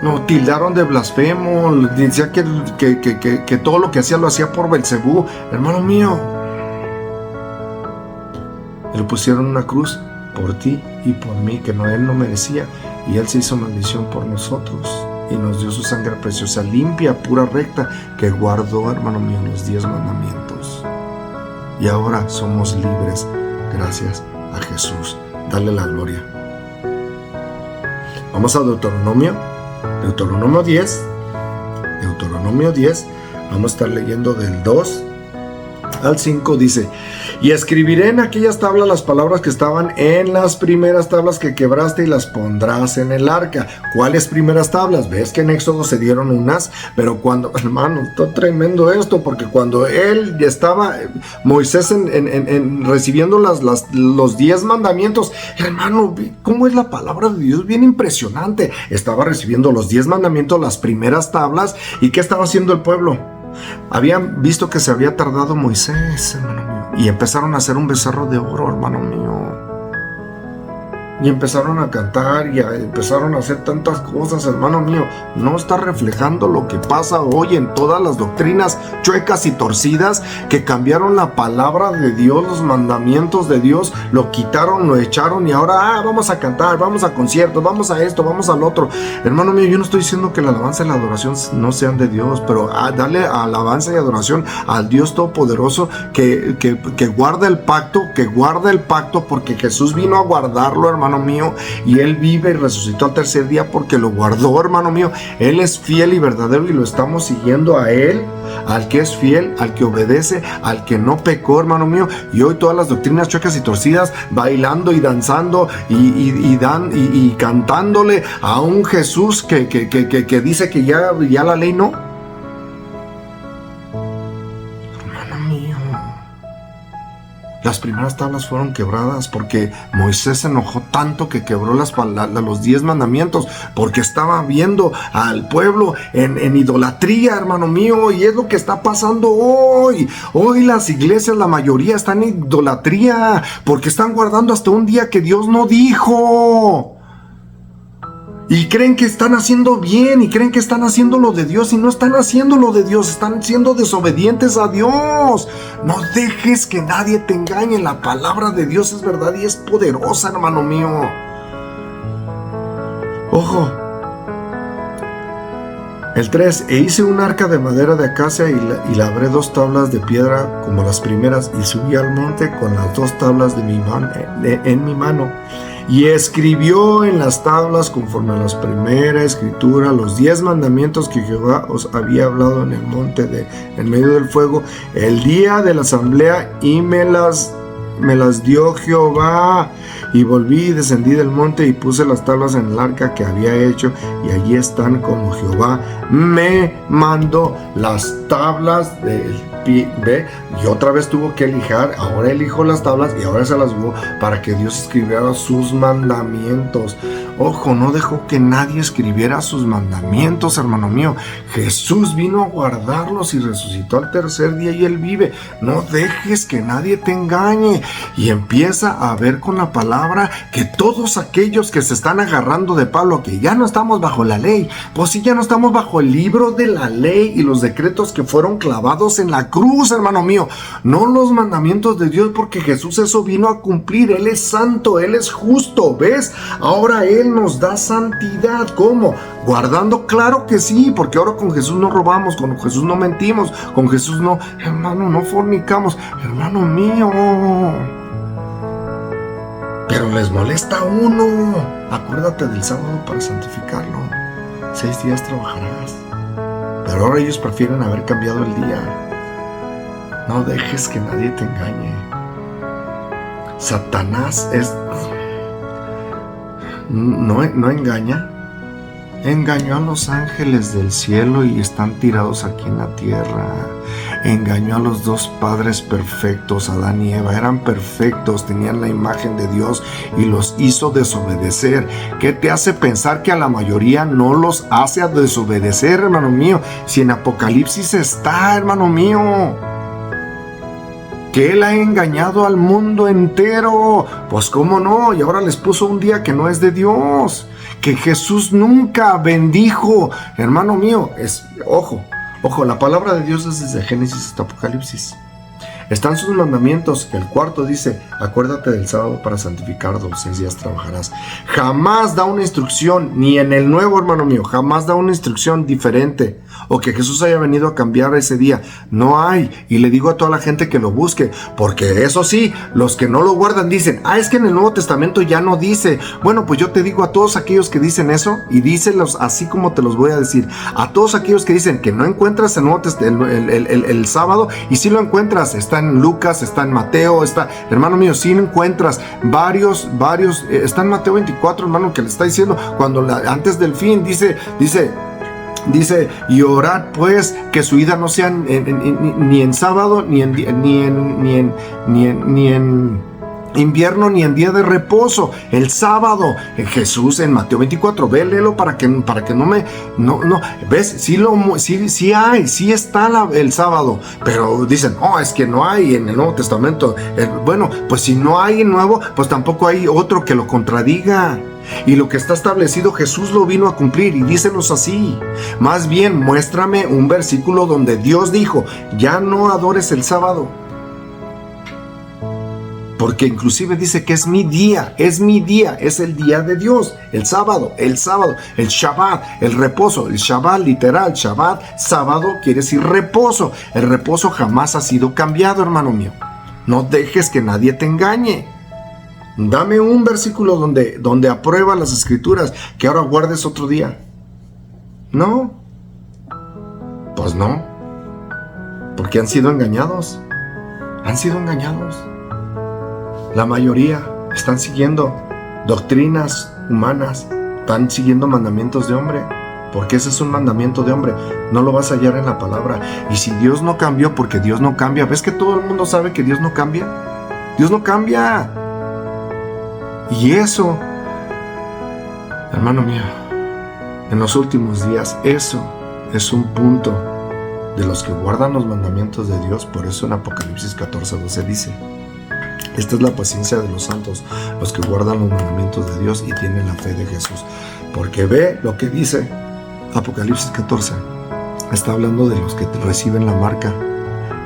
Lo tildaron de blasfemo, decía que todo lo que hacía lo hacía por Belcebú. Hermano mío, lo pusieron en una cruz por ti y por mí, que Él no merecía, y Él se hizo maldición por nosotros y nos dio su sangre preciosa, limpia, pura, recta, que guardó, hermano mío, los 10 mandamientos. Y ahora somos libres gracias a Jesús. Dale la gloria. Vamos a Deuteronomio 10. Deuteronomio 10. Vamos a estar leyendo del 2 al 5. Dice: y escribiré en aquellas tablas las palabras que estaban en las primeras tablas que quebraste, y las pondrás en el arca. ¿Cuáles primeras tablas? Ves que en Éxodo se dieron unas, pero cuando, hermano, está tremendo esto, porque cuando él estaba, Moisés recibiendo los 10 mandamientos, hermano, ¿cómo es la palabra de Dios? Bien impresionante. Estaba recibiendo los 10 mandamientos, las primeras tablas, ¿y qué estaba haciendo el pueblo? Habían visto que se había tardado Moisés, hermano mío, y empezaron a hacer un becerro de oro, hermano mío, y empezaron a cantar y empezaron a hacer tantas cosas, hermano mío. No está reflejando lo que pasa hoy en todas las doctrinas chuecas y torcidas, que cambiaron la palabra de Dios, los mandamientos de Dios, lo quitaron, lo echaron, y ahora vamos a cantar, vamos a conciertos, vamos a esto, vamos al otro. Hermano mío, yo no estoy diciendo que la alabanza y la adoración no sean de Dios, pero dale alabanza y adoración al Dios Todopoderoso que guarda el pacto, porque Jesús vino a guardarlo, hermano mío, y Él vive y resucitó al tercer día porque lo guardó, hermano mío. Él es fiel y verdadero, y lo estamos siguiendo a Él, al que es fiel, al que obedece, al que no pecó, hermano mío. Y hoy todas las doctrinas chuecas y torcidas, bailando y danzando y cantándole a un Jesús que dice que ya la ley no. Las primeras tablas fueron quebradas porque Moisés se enojó tanto que quebró los 10 mandamientos, porque estaba viendo al pueblo en idolatría, hermano mío, y es lo que está pasando hoy. Hoy las iglesias, la mayoría, están en idolatría porque están guardando hasta un día que Dios no dijo. Y creen que están haciendo bien, y creen que están haciendo lo de Dios, y no están haciendo lo de Dios, están siendo desobedientes a Dios. No dejes que nadie te engañe. La palabra de Dios es verdad y es poderosa, hermano mío. Ojo. El 3, e hice un arca de madera de acacia y labré 2 tablas de piedra como las primeras, y subí al monte con las 2 tablas en mi mano. Y escribió en las tablas, conforme a la primera escritura, los 10 mandamientos que Jehová os había hablado en el monte en medio del fuego, el día de la asamblea, y me me las dio Jehová. Y volví y descendí del monte y puse las tablas en el arca que había hecho, y allí están como Jehová me mandó. Las tablas del pie, ¿ve? Y otra vez tuvo que elijar, ahora elijo las tablas y ahora se las dio para que Dios escribiera sus mandamientos. Ojo, no dejó que nadie escribiera sus mandamientos, hermano mío. Jesús vino a guardarlos y resucitó al tercer día y Él vive. No dejes que nadie te engañe. Y empieza a ver con la palabra que todos aquellos que se están agarrando de Pablo, que ya no estamos bajo la ley, pues sí, ya no estamos bajo el libro de la ley y los decretos que fueron clavados en la cruz, hermano mío. No los mandamientos de Dios, porque Jesús eso vino a cumplir. Él es santo, Él es justo, ¿ves? Ahora Él nos da santidad. ¿Cómo? Guardando, claro que sí, porque ahora con Jesús no robamos, con Jesús no mentimos, con Jesús no, hermano, no fornicamos, hermano mío. Pero les molesta a uno. Acuérdate del sábado para santificarlo. 6 días trabajarás. Pero ahora ellos prefieren haber cambiado el día. No dejes que nadie te engañe. Satanás no engaña. Engañó a los ángeles del cielo y están tirados aquí en la tierra. Engañó a los dos padres perfectos, Adán y Eva. Eran perfectos, tenían la imagen de Dios y los hizo desobedecer. ¿Qué te hace pensar que a la mayoría no los hace desobedecer, hermano mío? Si en Apocalipsis está, hermano mío, que Él ha engañado al mundo entero. Pues cómo no, y ahora les puso un día que no es de Dios, que Jesús nunca bendijo. Hermano mío, ojo, la palabra de Dios es desde Génesis hasta Apocalipsis. Están sus mandamientos, que el cuarto dice, acuérdate del sábado para santificarlo, 6 días trabajarás. Jamás da una instrucción, ni en el nuevo, hermano mío, jamás da una instrucción diferente, o que Jesús haya venido a cambiar ese día. No hay, y le digo a toda la gente que lo busque, porque eso sí, los que no lo guardan dicen, es que en el Nuevo Testamento ya no dice. Bueno, pues yo te digo a todos aquellos que dicen eso, y díselos así como te los voy a decir, a todos aquellos que dicen que no encuentras el Nuevo Testamento, el sábado, y si lo encuentras, está en Lucas, está en Mateo, está, hermano mío, si no encuentras varios, está en Mateo 24, hermano, que le está diciendo, cuando antes del fin, dice, y orad pues que su ida no sea ni en sábado, ni en invierno, ni en día de reposo, el sábado. Jesús en Mateo 24, léelo para que no, ves, sí está el sábado, pero dicen, es que no hay en el Nuevo Testamento. Bueno, pues si no hay en nuevo, pues tampoco hay otro que lo contradiga. Y lo que está establecido, Jesús lo vino a cumplir, y díselos así. Más bien, muéstrame un versículo donde Dios dijo, ya no adores el sábado. Porque inclusive dice que es mi día, es el día de Dios, el sábado, el Shabbat, el reposo, el Shabbat literal, Shabbat, sábado quiere decir reposo. El reposo jamás ha sido cambiado, hermano mío. No dejes que nadie te engañe. Dame un versículo donde aprueba las escrituras que ahora guardes otro día. No, pues no, porque han sido engañados. La mayoría están siguiendo doctrinas humanas, están siguiendo mandamientos de hombre, porque ese es un mandamiento de hombre, no lo vas a hallar en la palabra. Y si Dios no cambió, porque Dios no cambia, ¿ves que todo el mundo sabe que Dios no cambia? Dios no cambia. Y eso, hermano mío, en los últimos días, eso es un punto de los que guardan los mandamientos de Dios. Por eso en Apocalipsis 14:12 dice, esta es la paciencia de los santos, los que guardan los mandamientos de Dios y tienen la fe de Jesús. Porque ve lo que dice Apocalipsis 14. Está hablando de los que reciben la marca,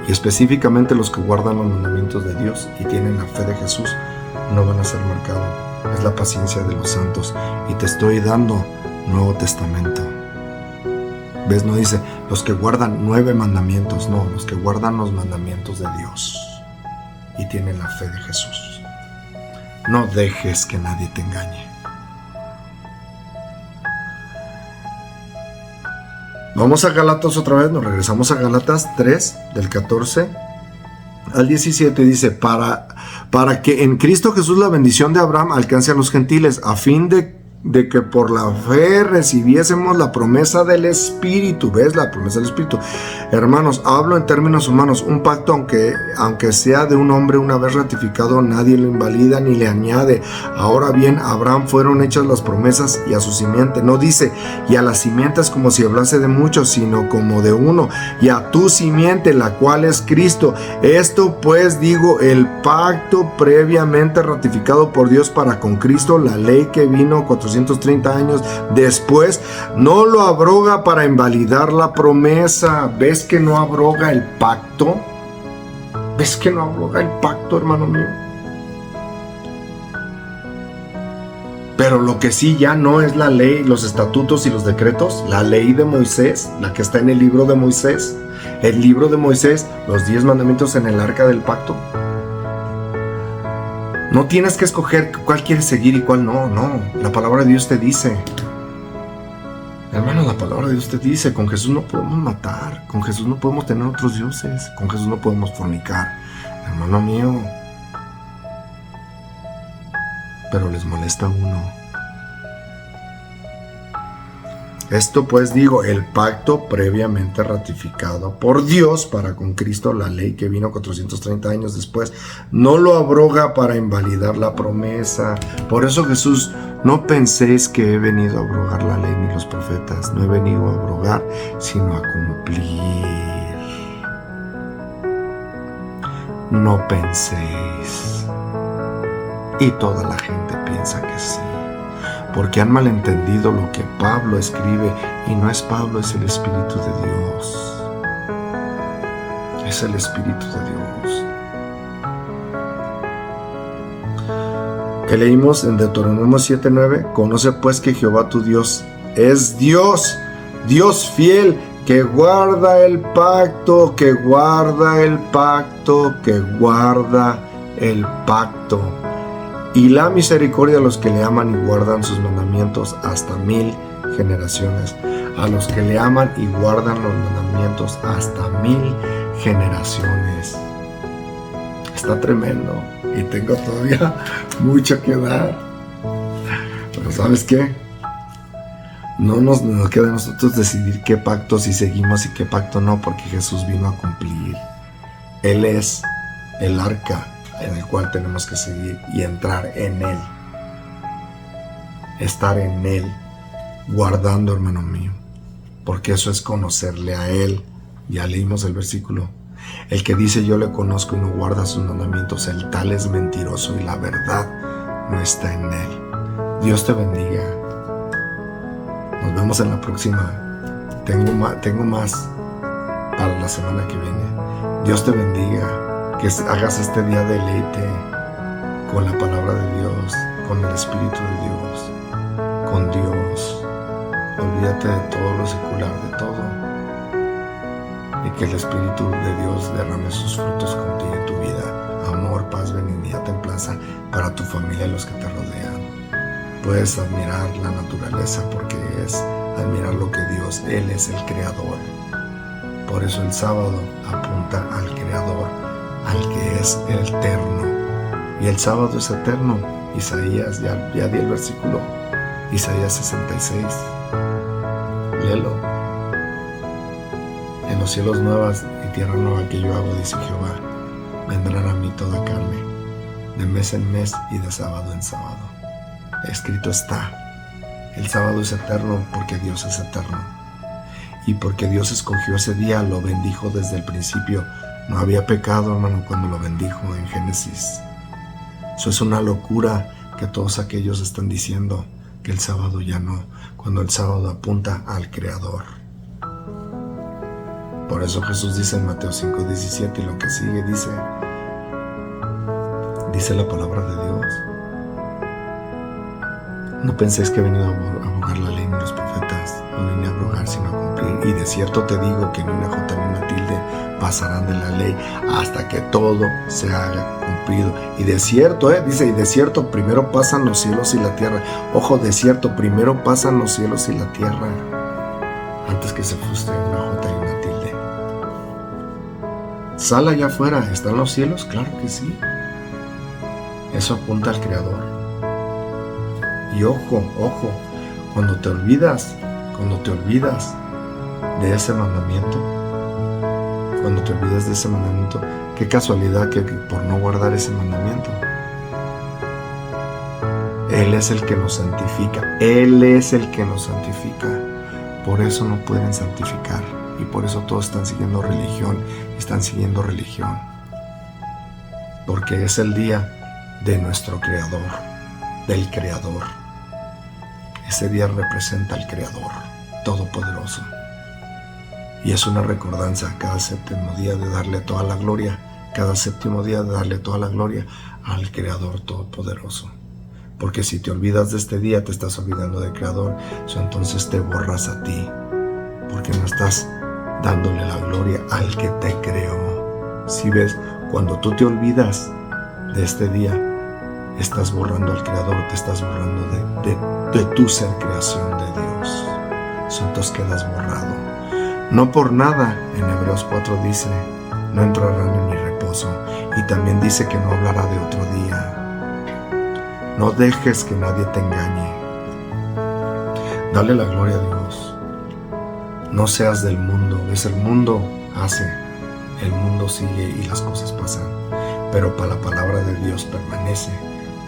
y específicamente los que guardan los mandamientos de Dios y tienen la fe de Jesús no van a ser marcados. Es la paciencia de los santos, y te estoy dando Nuevo Testamento. ¿Ves? No dice los que guardan 9 mandamientos, no, los que guardan los mandamientos de Dios y tienen la fe de Jesús. No dejes que nadie te engañe. Vamos a Gálatas otra vez, nos regresamos a Gálatas 3, del 14 al 17 dice, para que en Cristo Jesús la bendición de Abraham alcance a los gentiles, a fin de que por la fe recibiésemos la promesa del Espíritu. ¿Ves? La promesa del Espíritu. Hermanos, hablo en términos humanos. Un pacto, aunque sea de un hombre una vez ratificado, nadie lo invalida ni le añade. Ahora bien, a Abraham fueron hechas las promesas y a su simiente. No dice, y a las simientes como si hablase de muchos, sino como de uno, y a tu simiente, la cual es Cristo. Esto pues digo, el pacto previamente ratificado por Dios para con Cristo, la ley que vino 430 años después, no lo abroga para invalidar la promesa. ¿Ves que no abroga el pacto? ¿Ves que no abroga el pacto, hermano mío? Pero lo que sí ya no es la ley, los estatutos y los decretos, la ley de Moisés, la que está en el libro de Moisés, los 10 mandamientos en el arca del pacto. No tienes que escoger cuál quieres seguir y cuál no, la palabra de Dios te dice. Hermano, la palabra de Dios te dice, con Jesús no podemos matar, con Jesús no podemos tener otros dioses, con Jesús no podemos fornicar, hermano mío. Pero les molesta a uno. Esto pues digo, el pacto previamente ratificado por Dios para con Cristo, la ley que vino 430 años después, no lo abroga para invalidar la promesa. Por eso Jesús, no penséis que he venido a abrogar la ley ni los profetas. No he venido a abrogar, sino a cumplir. No penséis. Y toda la gente piensa que sí. Porque han malentendido lo que Pablo escribe, y no es Pablo, es el Espíritu de Dios. Es el Espíritu de Dios. Que leímos en Deuteronomio 7:9, conoce pues que Jehová tu Dios es Dios, Dios fiel, que guarda el pacto, que guarda el pacto, que guarda el pacto. Y la misericordia a los que le aman y guardan sus mandamientos hasta 1000 generaciones. A los que le aman y guardan los mandamientos hasta 1000 generaciones. Está tremendo. Y tengo todavía mucho que dar. Pero ¿sabes qué? No nos queda a nosotros decidir qué pacto sí seguimos y qué pacto no, porque Jesús vino a cumplir. Él es el arca en el cual tenemos que seguir y entrar en Él. Estar en Él, guardando, hermano mío, porque eso es conocerle a Él. Ya leímos el versículo. El que dice yo le conozco y no guarda sus mandamientos, el tal es mentiroso y la verdad no está en Él. Dios te bendiga. Nos vemos en la próxima. Tengo más para la semana que viene. Dios te bendiga. Que hagas este día deleite con la palabra de Dios, con el Espíritu de Dios, con Dios. Olvídate de todo lo secular, de todo. Y que el Espíritu de Dios derrame sus frutos contigo en tu vida. Amor, paz, benignidad, templanza para tu familia y los que te rodean. Puedes admirar la naturaleza porque es admirar lo que Dios, Él es el Creador. Por eso el sábado apunta al Creador, al que es eterno. Y el sábado es eterno. Isaías, ya di el versículo. Isaías 66. Léelo. En los cielos nuevas y tierra nueva que yo hago, dice Jehová, vendrán a mí toda carne, de mes en mes y de sábado en sábado. Escrito está. El sábado es eterno porque Dios es eterno. Y porque Dios escogió ese día, lo bendijo desde el principio. No había pecado, hermano, cuando lo bendijo en Génesis. Eso es una locura que todos aquellos están diciendo que el sábado ya no, cuando el sábado apunta al Creador. Por eso Jesús dice en Mateo 5:17 y lo que sigue dice la palabra de Dios. No penséis que he venido a abrogar la ley ni los profetas, no vine a abrogar sino a cumplir. Y de cierto te digo que ni una jota ni una tilde pasarán de la ley hasta que todo se haga cumplido. Y de cierto, dice, y de cierto primero pasan los cielos y la tierra. Ojo, de cierto primero pasan los cielos y la tierra antes que se frustre una jota y una tilde. Sal allá afuera, ¿están los cielos? Claro que sí. Eso apunta al Creador. Y ojo, cuando te olvidas de ese mandamiento, qué casualidad que por no guardar ese mandamiento, Él es el que nos santifica. Por eso no pueden santificar. Y por eso todos están siguiendo religión. Porque es el día de nuestro Creador, del Creador. Ese día representa al Creador Todopoderoso. Y es una recordanza cada séptimo día de darle toda la gloria. Al Creador Todopoderoso. Porque si te olvidas de este día, te estás olvidando del Creador. Entonces te borras a ti. Porque no estás dándole la gloria al que te creó. Si ves, cuando tú te olvidas de este día, estás borrando al Creador, te estás borrando de tu ser creación de Dios. Entonces quedas borrado. No por nada, en Hebreos 4 dice, no entrarán en mi reposo. Y también dice que no hablará de otro día. No dejes que nadie te engañe. Dale la gloria a Dios. No seas del mundo. ¿Ves? El mundo hace, el mundo sigue y las cosas pasan. Pero para la palabra de Dios permanece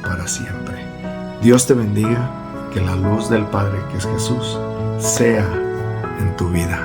para siempre. Dios te bendiga. Que la luz del Padre, que es Jesús, sea en tu vida.